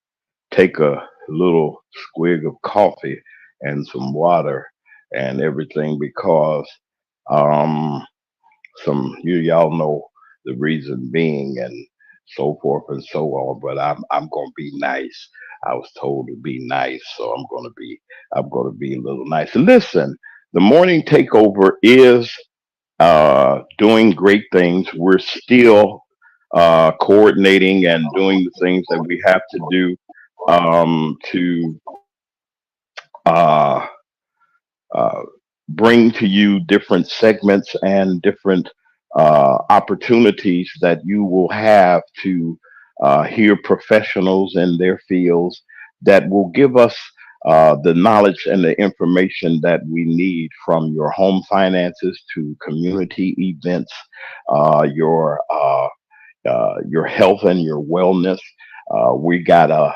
take a little squig of coffee and some water and everything because um, some y'all know the reason being and so forth and so on. But I'm gonna be nice. I was told to be nice, so I'm gonna be a little nice. Listen, the morning takeover is doing great things. We're still coordinating and doing the things that we have to do. to uh, uh, bring to you different segments and different opportunities that you will have to hear professionals in their fields that will give us the knowledge and the information that we need, from your home finances to community events, your health and your wellness. We got a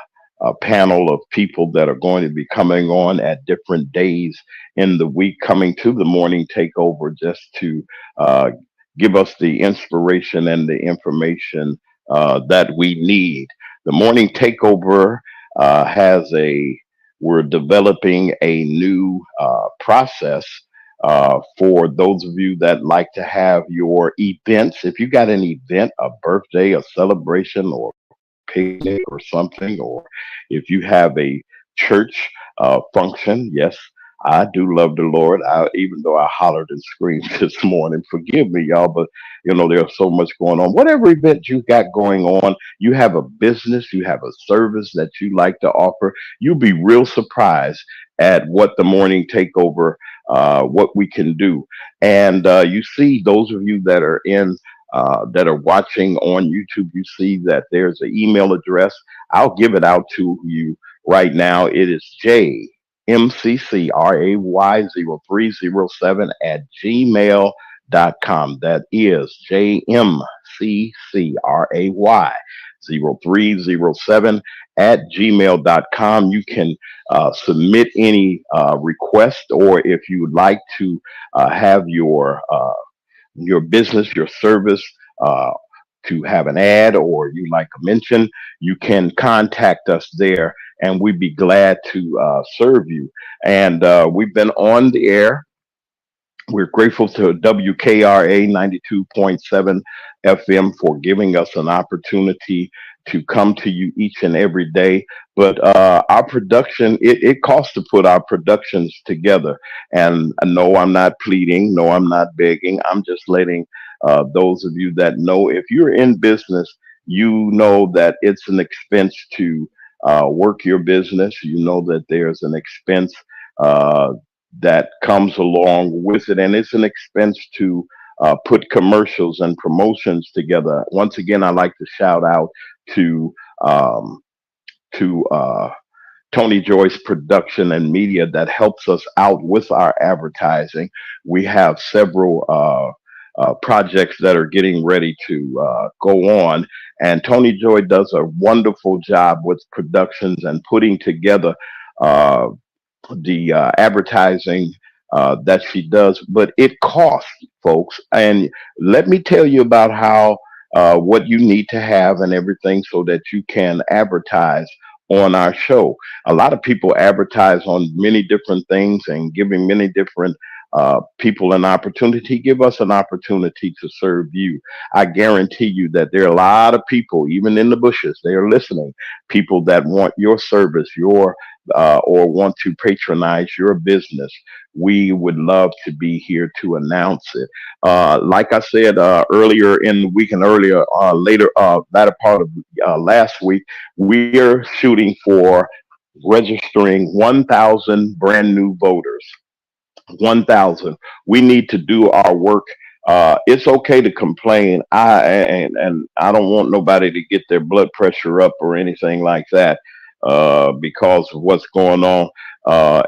panel of people that are going to be coming on at different days in the week, coming to the morning takeover just to uh, give us the inspiration and the information that we need. The morning takeover has we're developing a new process for those of you that like to have your events. If you got an event, a birthday, a celebration, or picnic or something, or if you have a church function, yes, I do love the Lord. Even though I hollered and screamed this morning, forgive me, y'all, but there's so much going on. Whatever event you got going on, you have a business, you have a service that you like to offer, you'll be real surprised at what the morning takeover, what we can do. And you see, those of you that are watching on YouTube, you see that there's an email address. I'll give it out to you right now. It is jmccray0307 at gmail.com. That is jmccray0307 at gmail.com. You can submit any request, or if you would like to have your business, your service, uh, to have an ad, or you like a mention, you can contact us there, and we'd be glad to serve you. And we've been on the air. We're grateful to WKRA 92.7 FM for giving us an opportunity to come to you each and every day. But our production, it costs to put our productions together. And no, I'm not pleading. No, I'm not begging. I'm just letting those of you that know, if you're in business, you know that it's an expense to work your business. You know that there's an expense uh, that comes along with it, and it's an expense to put commercials and promotions together. Once again, I like to shout out to um, to Tony Joyce Production and Media that helps us out with our advertising. We have several projects that are getting ready to go on, and Tony Joy does a wonderful job with productions and putting together Uh, the advertising that she does, but it costs, folks. And let me tell you about how what you need to have and everything so that you can advertise on our show. A lot of people advertise on many different things and giving many different people an opportunity. Give us an opportunity to serve you. I guarantee you that there are a lot of people, even in the bushes, they are listening. People that want your service, your or want to patronize your business. We would love to be here to announce it. Like I said earlier in the week, and earlier, latter part of last week, we are shooting for registering 1,000 brand new voters. 1,000. We need to do our work. It's okay to complain. And I don't want nobody to get their blood pressure up or anything like that because of what's going on.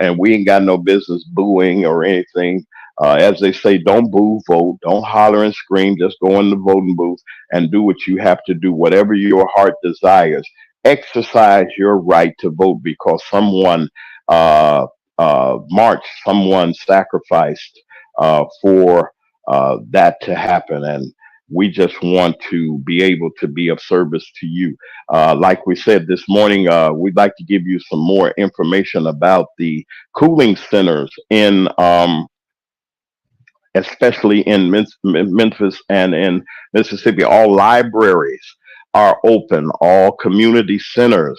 And we ain't got no business booing or anything. As they say, don't boo, vote. Don't holler and scream. Just go in the voting booth and do what you have to do, whatever your heart desires. Exercise your right to vote, because someone uh, March, someone sacrificed for that to happen. And we just want to be able to be of service to you. Like we said this morning, we'd like to give you some more information about the cooling centers in especially in Memphis and in Mississippi. All libraries are open. All community centers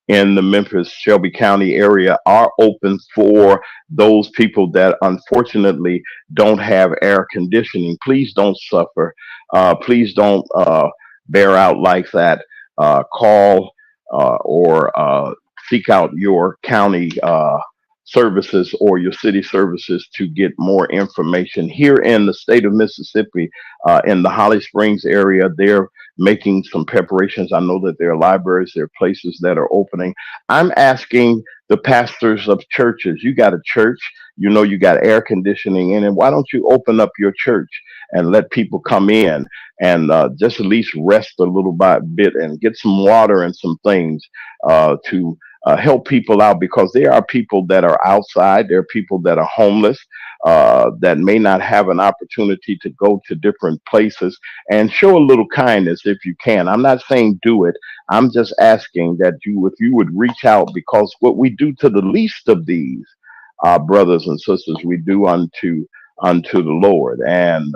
in the Memphis Shelby County area are open for those people that unfortunately don't have air conditioning. Please don't suffer. Please don't bear out like that. Call or seek out your county services or your city services to get more information. Here in the state of Mississippi, in the Holly Springs area, they're making some preparations. I know that there are libraries, there are places that are opening. I'm asking the pastors of churches, you got a church, you know you got air conditioning in it. Why don't you open up your church and let people come in and just at least rest a little bit and get some water and some things to help people out because there are people that are outside. There are people that are homeless that may not have an opportunity to go to different places and show a little kindness if you can. I'm not saying do it. I'm just asking that you, if you would reach out, because what we do to the least of these, brothers and sisters, we do unto the Lord. And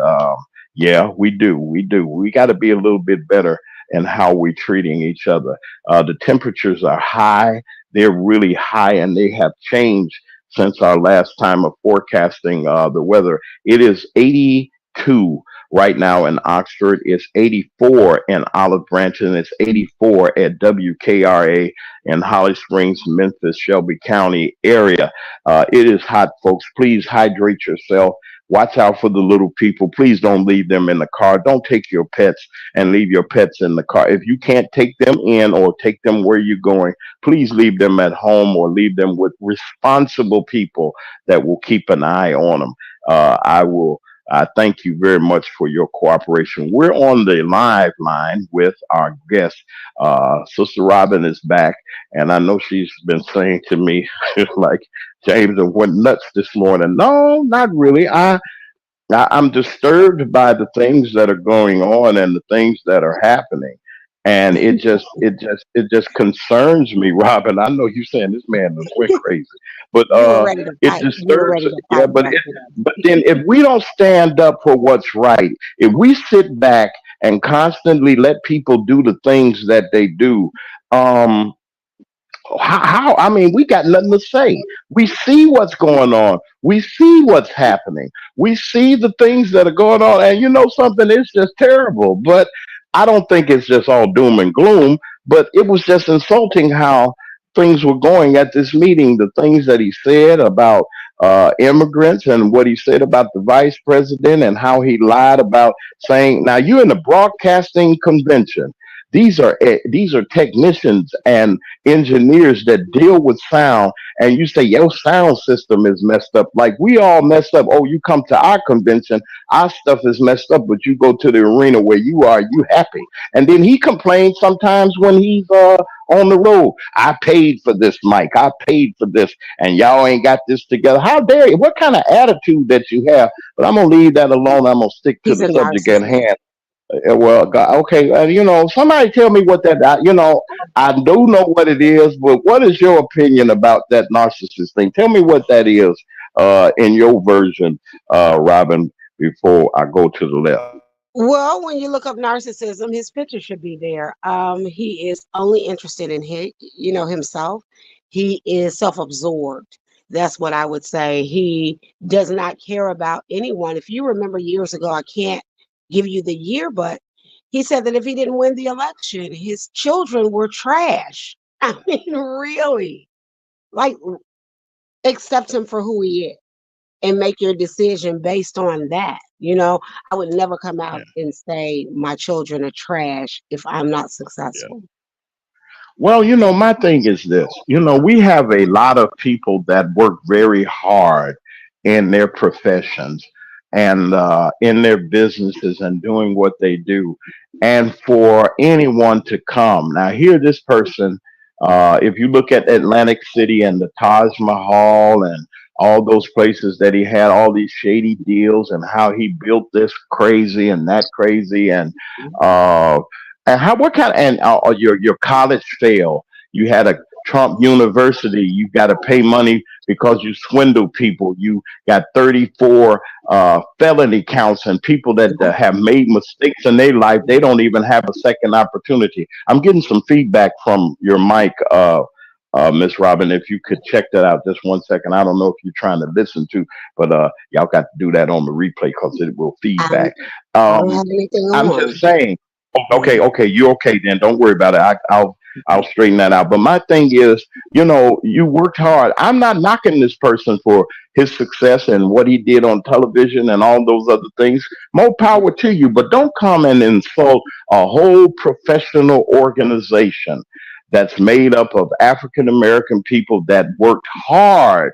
yeah, we do. We got to be a little bit better in how we're treating each other. The temperatures are high; they're really high, and they have changed since our last time of forecasting the weather. It is 82 right now in Oxford. It's 84 in Olive Branch, and it's 84 at WKRA in Holly Springs, Memphis, Shelby County area. It is hot, folks. Please hydrate yourself. Watch out for the little people. Please don't leave them in the car. Don't take your pets and leave your pets in the car. If you can't take them in or take them where you're going, please leave them at home or leave them with responsible people that will keep an eye on them. I will. I thank you very much for your cooperation. We're on the live line with our guest. Sister Robin is back, and I know she's been saying to me, like, James, I went nuts this morning. No, not really. I'm disturbed by the things that are going on and the things that are happening, and it just concerns me, Robin. I know you saying this man done went crazy, but You were ready to it fight. You were disturbs. ready to Yeah, fight but yesterday. then if we don't stand up for what's right, if we sit back and constantly let people do the things that they do, um, I mean, we got nothing to say. We see what's going on. We see what's happening. We see the things that are going on, and you know something, it's just terrible. But I don't think it's just all doom and gloom. But it was just insulting how things were going at this meeting. The things that he said about immigrants and what he said about the vice president and how he lied about saying, "Now you're in the broadcasting convention. These are technicians and engineers that deal with sound, and you say your sound system is messed up. Like we all messed up. Oh, you come to our convention, our stuff is messed up, but you go to the arena where you are, you happy. And then he complains sometimes when he's on the road. I paid for this mic. I paid for this, and y'all ain't got this together. How dare you? What kind of attitude that you have? But I'm gonna leave that alone. I'm gonna stick to He's the a subject at narcissist. hand. Well, okay, somebody tell me what that. I do know what it is, but what is your opinion about that narcissist thing? Tell me what that is, in your version, Robin. Before I go to the left. Well, when you look up narcissism, his picture should be there. He is only interested in himself. He is self-absorbed. That's what I would say. He does not care about anyone. If you remember years ago, I can't give you the year, but he said that if he didn't win the election, his children were trash. I mean, really, like accept him for who he is and make your decision based on that. I would never come out and say my children are trash if I'm not successful. Well, my thing is this. We have a lot of people that work very hard in their professions and in their businesses and doing what they do. And for anyone to come, now, here, this person, if you look at Atlantic City and the Taj Mahal and all those places that he had all these shady deals and how he built this crazy and that crazy uh, and how what kind of and your college failed. You had a Trump University. You got to pay money because you swindle people. You got 34 felony counts and people that have made mistakes in their life. They don't even have a second opportunity. I'm getting some feedback from your mic, Miss Robin. If you could check that out just 1 second. I don't know if you're trying to listen to, but y'all got to do that on the replay because it will I, feedback. I don't Um, have anything I'm on. just saying. Okay, okay, you okay then? Don't worry about it. I'll straighten that out. But my thing is, you worked hard. I'm not knocking this person for his success and what he did on television and all those other things. More power to you, but don't come and insult a whole professional organization that's made up of African American people that worked hard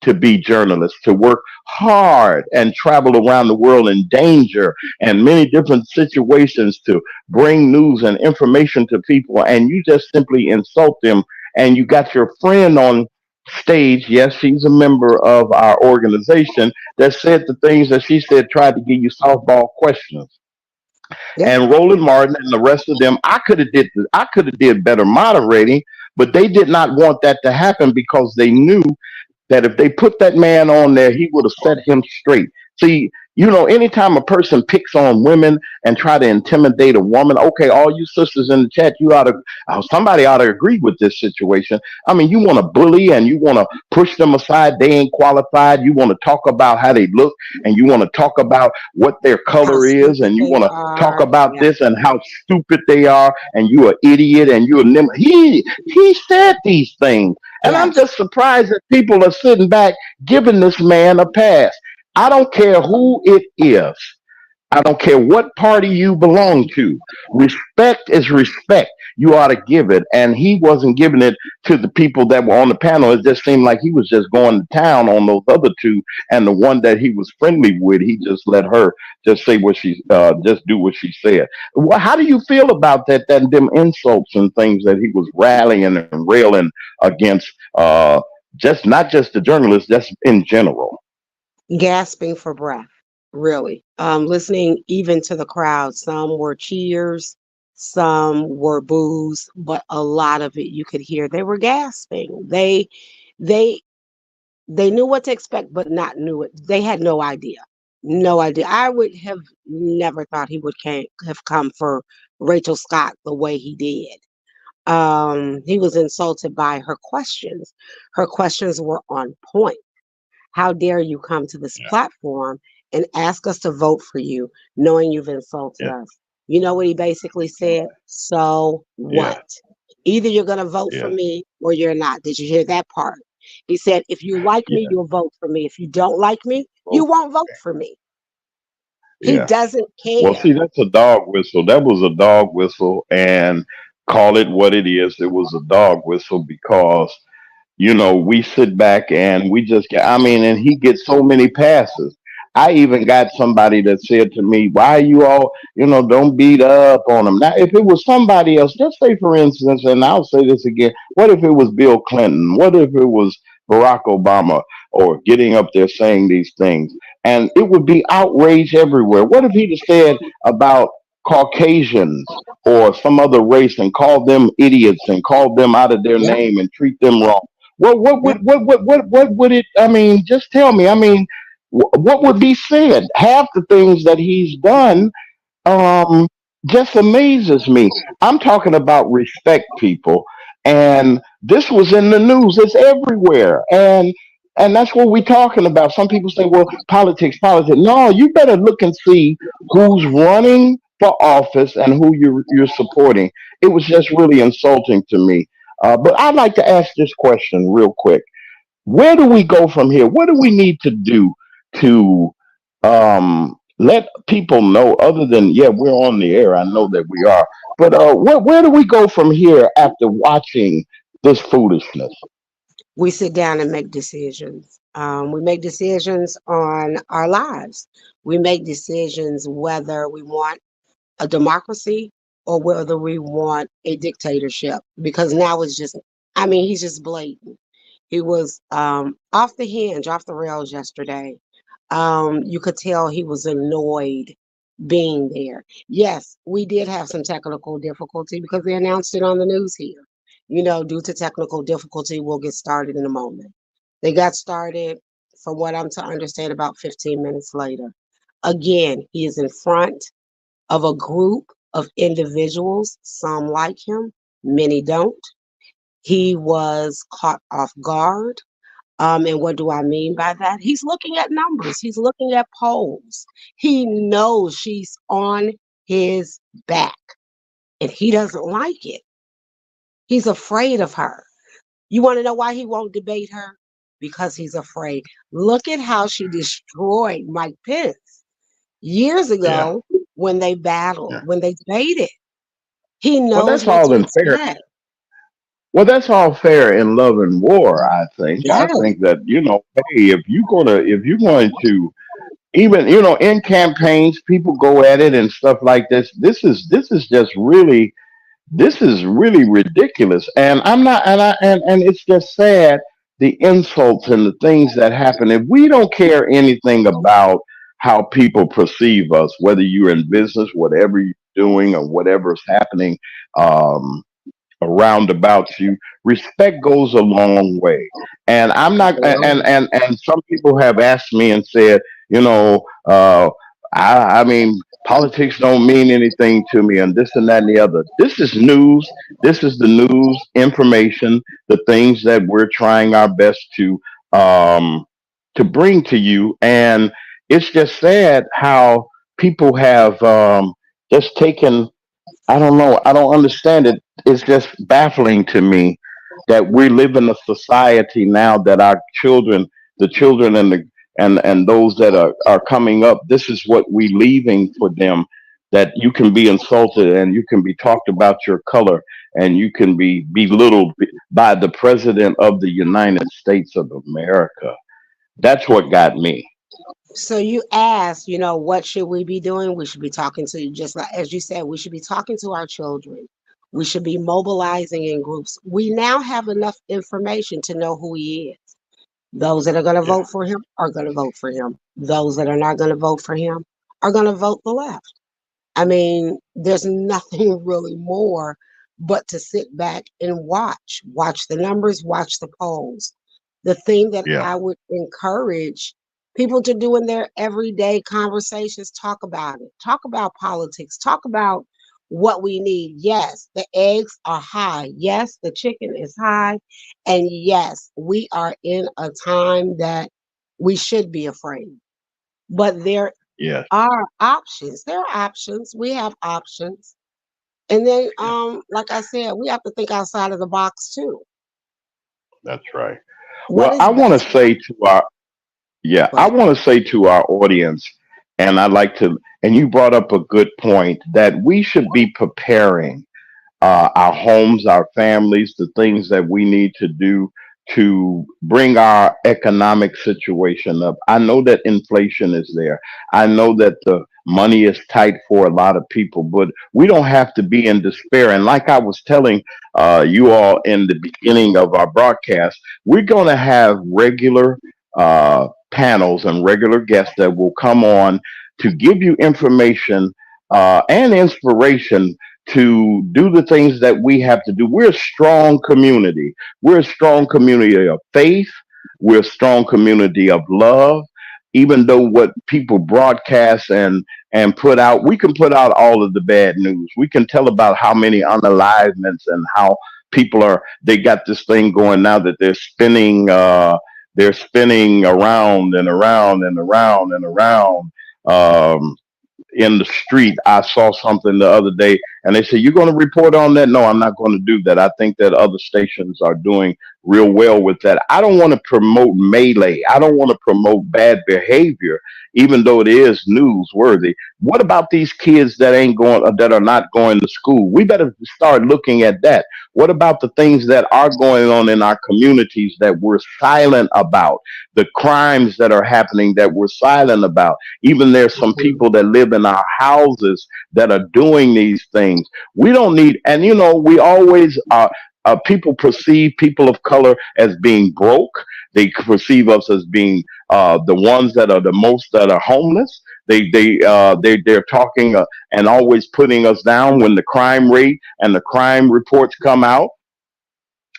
to be journalists, to work hard and travel around the world in danger and many different situations to bring news and information to people, and you just simply insult them. And you got your friend on stage, yes, she's a member of our organization, that said the things that she said, tried to give you softball questions. Yeah. And Roland Martin and the rest of them, I could have did better moderating, but they did not want that to happen because they knew that if they put that man on there, he would have set him straight. See, anytime a person picks on women and try to intimidate a woman, okay, all you sisters in the chat, somebody ought to agree with this situation. I mean, you want to bully and you want to push them aside. They ain't qualified. You want to talk about how they look and you want to talk about what their How color is stupid and you they want to talk are. about Yeah. this and how stupid they are and you're an idiot and you're he said these things, and I'm Yes. just surprised that people are sitting back giving this man a pass. I don't care who it is. I don't care what party you belong to. Respect is respect. You ought to give it. And he wasn't giving it to the people that were on the panel. It just seemed like he was just going to town on those other two. And the one that he was friendly with, he just let her just say just do what she said. Well, how do you feel about that them insults and things that he was rallying and railing against, just not just the journalists, just in general? Gasping for breath, really. Listening even to the crowd. Some were cheers, some were boos, but a lot of it you could hear they were gasping. They they knew what to expect, but not knew it. They had no idea. No idea. I would have never thought he would have come for Rachel Scott the way he did. He was insulted by her questions. Her questions were on point. How dare you come to this Yeah, platform and ask us to vote for you, knowing you've insulted yeah, us? You know what he basically said? So yeah, what? Either you're going to vote for yeah, me or you're not. Did you hear that part? He said, if you like me, yeah. you'll vote for me. If you don't like me, you Well, won't vote for me. He yeah. doesn't Well, care. see, that's a dog whistle. That was a dog whistle, and call it what it is. It was a dog whistle because we sit back and we just get, I mean, and he gets so many passes. I even got somebody that said to me, why you all, don't beat up on him. Now, if it was somebody else, just say, for instance, and I'll say this again, what if it was Bill Clinton? What if it was Barack Obama or getting up there saying these things? And it would be outrage everywhere. What if he'd have said about Caucasians or some other race and called them idiots and called them out of their Yeah, name and treat them wrong? What yeah. would what would it? I mean, just tell me. I mean, what would be said? Half the things that he's done um, just amazes me. I'm talking about respect, people, and this was in the news. It's everywhere, and that's what we're talking about. Some people say, "Well, politics, politics." No, you better look and see who's running for office and who you're supporting. It was just really insulting to me. But I'd like to ask this question real quick: where do we go from here? What do we need to do to let people know, other than, yeah, we're on the air? I know that we are, but where do we go from here after watching this foolishness? We sit down and make decisions. We make decisions on our lives. We make decisions whether we want a democracy or whether we want a dictatorship. Because now it's just, I mean, he's just blatant. He was off the hinge, off the rails yesterday. You could tell he was annoyed being there. Yes, we did have some technical difficulty because they announced it on the news here. Due to technical difficulty, we'll get started in a moment. They got started, from what I'm to understand, about 15 minutes later. Again, he is in front of a group of individuals. Some like him, many don't. He was caught off guard. And what do I mean by that? He's looking at numbers, he's looking at polls. He knows she's on his back, and he doesn't like it. He's afraid of her. You want to know why he won't debate her? Because he's afraid. Look at how she destroyed Mike Pence years Yeah, ago when they battled, yeah. when they debated. He Well, knows that's what all to in fair. expect. Well, that's all fair in love and war. I think. I Yes. think that hey, if you're going to even in campaigns, people go at it and stuff like this. This is really ridiculous, and I'm not, and it's just sad, the insults and the things that happen. If we don't care anything about how people perceive us, whether you're in business, whatever you're doing, or whatever's happening, um, around about you, respect goes a long way. And I'm not, and some people have asked me and said, you know, I mean, politics don't mean anything to me, and this and that and the other. This is news. This is the news information, the things that we're trying our best um, to bring to you. And it's just sad how people have just taken. I don't know. I don't understand it. It's just baffling to me that we live in a society now that our children, the children and those that are coming up, this is what we leaving for them. That you can be insulted and you can be talked about your color and you can be belittled by the president of the United States of America. That's what got me. So you asked, what should we be doing? We should be talking to, just like as you said, we should be talking to our children. We should be mobilizing in groups. We now have enough information to know who he is. Those that are going to Yeah. vote for him are going to vote for him. Those that are not going to vote for him are going to vote the left. I mean, there's nothing really more but to sit back and watch the numbers, watch the polls. The thing that Yeah. I would encourage people to do in their everyday conversations, talk about it, talk about politics, talk about what we need. Yes, the eggs are high. Yes, the chicken is high. And yes, we are in a time that we should be afraid. But there Yes. are options. There are options. We have options. And then, Yeah. like I said, we have to think outside of the box too. That's right. What Well, is I want to best for say to our Yeah, I what? want to say to our audience, and I'd like to, and you brought up a good point that we should be preparing our homes, our families, the things that we need to do to bring our economic situation up. I know that inflation is there. I know that the money is tight for a lot of people, but we don't have to be in despair. And like I was telling you all in the beginning of our broadcast, we're going to have regular panels and regular guests that will come on to give you information and inspiration to do the things that we have to do. We're a strong community. We're a strong community of faith. We're a strong community of love. Even though what people broadcast and put out, we can put out all of the bad news. We can tell about how many unalivements and how people are. They got this thing going now that they're spinning. They're spinning around and around and around and around. In the street. I saw something the other day, and they said, "You're going to report on that?" No, I'm not going to do that. I think that other stations are doing real well with that. I don't want to promote melee. I don't want to promote bad behavior, even though it is newsworthy. What about these kids that ain't going, that are not going to school? We better start looking at that. What about the things that are going on in our communities that we're silent about? The crimes that are happening that we're silent about? Even there's some Mhm. people that live in our houses that are doing these things. We don't need, and we always people perceive people of color as being broke. They perceive us as being the ones that are the most that are homeless. They're talking and always putting us down when the crime rate and the crime reports come out.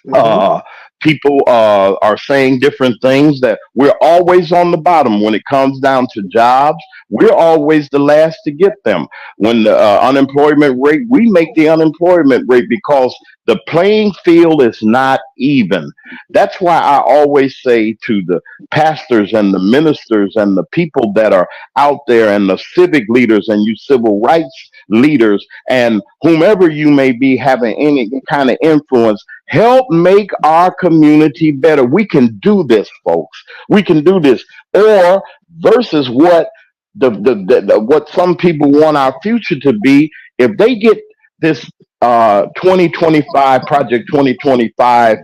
Mhm. uh, People are saying different things that we're always on the bottom when it comes down to jobs. We're always the last to get them. When the unemployment rate, we make the unemployment rate because the playing field is not even. That's why I always say to the pastors and the ministers and the people that are out there and the civic leaders and you civil rights leaders and whomever you may be having any kind of influence, help make our community better. We can do this, folks. We can do this. Or versus what what some people want our future to be, if they get this 2025 project 2025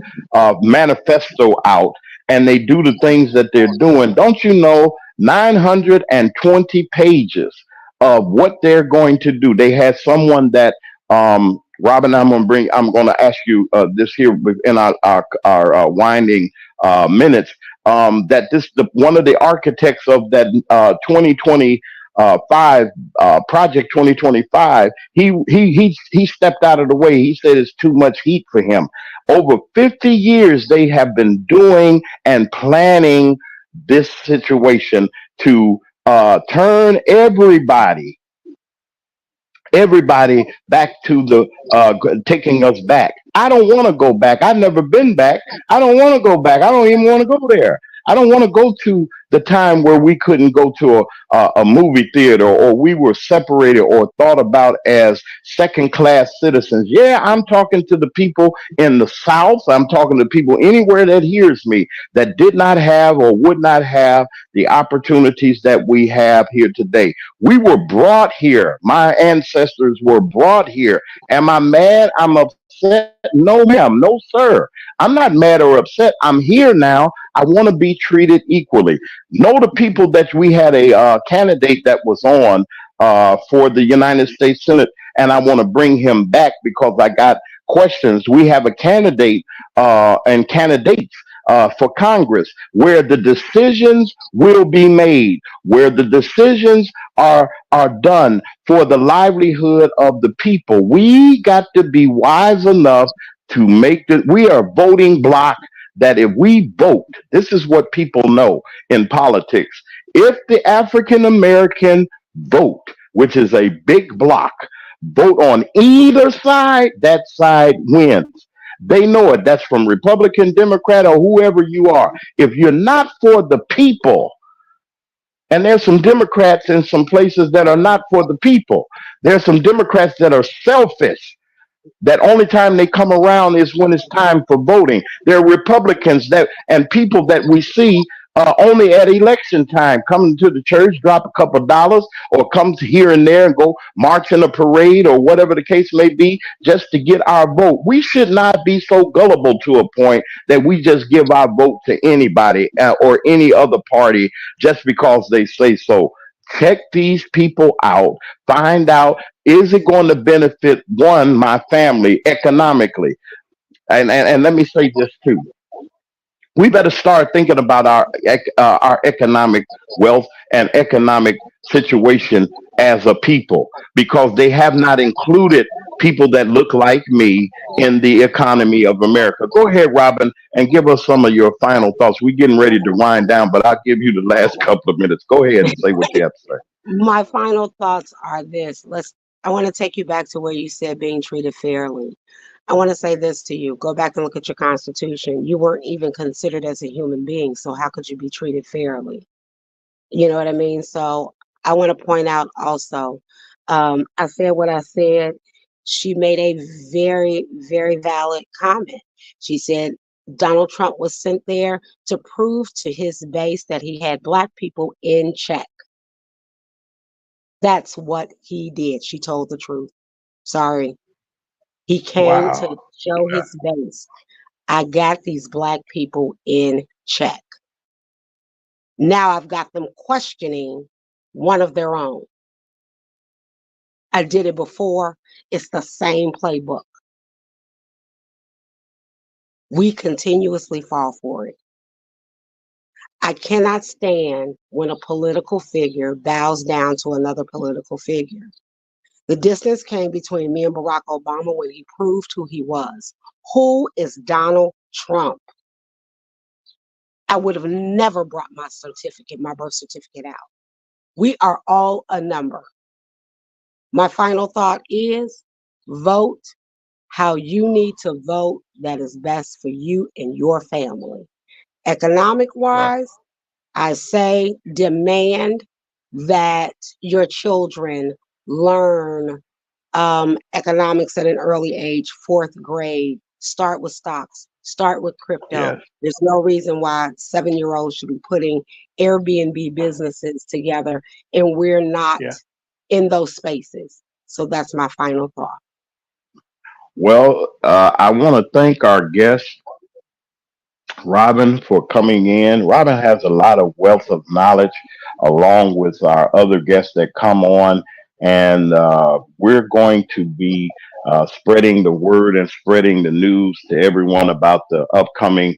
manifesto out and they do the things that they're doing, don't you know 920 pages of what they're going to do. They had someone that Robin, I'm going to ask you this here within our winding minutes. That this the one of the architects of that 2025 project 2025. He stepped out of the way. He said it's too much heat for him. Over 50 years they have been doing and planning this situation to turn everybody back to the taking us back. I don't want to go back. I've never been back. I don't want to go back. I don't even want to go there. I don't want to go to the time where we couldn't go to a movie theater or we were separated or thought about as second class citizens. Yeah, I'm talking to the people in the South. I'm talking to people anywhere that hears me that did not have or would not have the opportunities that we have here today. We were brought here. My ancestors were brought here. Am I mad? I'm upset? No, ma'am. No, sir. I'm not mad or upset. I'm here now. I want to be treated equally. Know the people that we had a candidate that was on for the United States Senate, and I want to bring him back because I got questions. We have a candidate and candidates for Congress where the decisions will be made, where the decisions are done for the livelihood of the people. We got to be wise enough to make that we are a voting block that if we vote, this is what people know in politics. If the African American vote, which is a big block, vote on either side, that side wins. They know it. That's from Republican, Democrat, or whoever you are. If you're not for the people, and there's some Democrats in some places that are not for the people. There's some Democrats that are selfish that only time they come around is when it's time for voting. There are Republicans that and people that we see only at election time, coming to the church, drop a couple of dollars, or come to here and there and go march in a parade or whatever the case may be, just to get our vote. We should not be so gullible to a point that we just give our vote to anybody or any other party just because they say so. Check these people out. Find out, is it going to benefit one, my family, economically? And let me say this too. We better start thinking about our economic wealth and economic situation as a people because they have not included people that look like me in the economy of America. Go ahead, Robin, and give us some of your final thoughts. We're getting ready to wind down, but I'll give you the last couple of minutes. Go ahead and say what you have to say. My final thoughts are this. I want to take you back to where you said being treated fairly. I want to say this to you. Go back and look at your constitution. You weren't even considered as a human being, so how could you be treated fairly? You know what I mean? So I want to point out also, I said what I said. She made a very, very valid comment. She said Donald Trump was sent there to prove to his base that he had Black people in check. That's what he did. She told the truth. Sorry. He came Wow. to show his base. I got these Black people in check. Now I've got them questioning one of their own. I did it before. It's the same playbook. We continuously fall for it. I cannot stand when a political figure bows down to another political figure. The distance came between me and Barack Obama when he proved who he was. Who is Donald Trump? I would have never brought my birth certificate out. We are all a number. My final thought is vote how you need to vote that is best for you and your family. Economic Right. wise, I say demand that your children learn economics at an early age, fourth grade. Start with stocks, start with crypto. Yes. There's no reason why 7-year-olds should be putting Airbnb businesses together, and we're not Yeah. in those spaces. So that's my final thought. Well, I want to thank our guest, Robin, for coming in. Robin has a lot of wealth of knowledge, along with our other guests that come on, and we're going to be spreading the word and spreading the news to everyone about the upcoming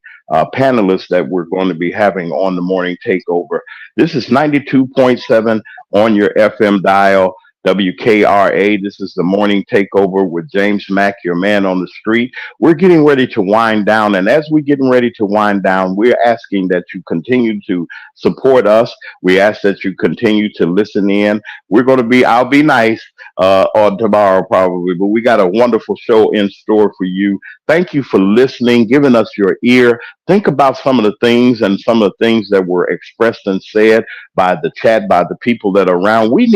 panelists that we're going to be having on the morning takeover. This is 92.7 on your FM dial. WKRA. This is the morning takeover with James Mack, your man on the street. We're getting ready to wind down. And as we're getting ready to wind down, we're asking that you continue to support us. We ask that you continue to listen in. I'll be nice on tomorrow probably, but we got a wonderful show in store for you. Thank you for listening, giving us your ear. Think about some of the things and some of the things that were expressed and said by the chat, by the people that are around. We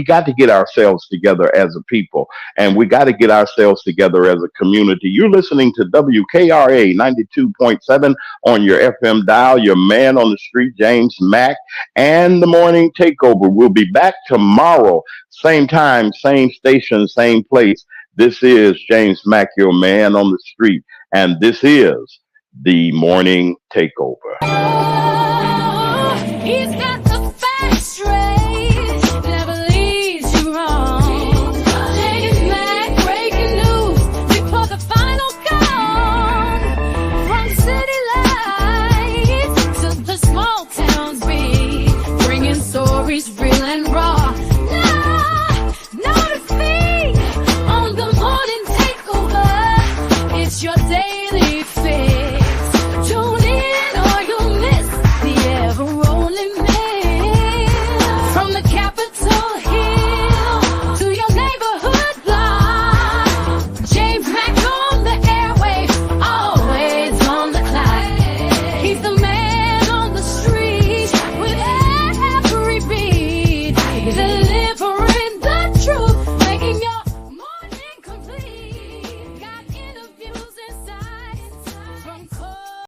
got to get ourselves together as a people, and we got to get ourselves together as a community. You're listening to WKRA 92.7 on your FM dial, your man on the street, James Mack, and the morning takeover. We'll be back tomorrow, same time, same station, same place. This is James Mack, your man on the street, and this is the morning takeover. Oh, he's got the facts straight, never leads you wrong. James Mack, breaking news before the final call. From city lights to the small towns, bringing stories real and raw.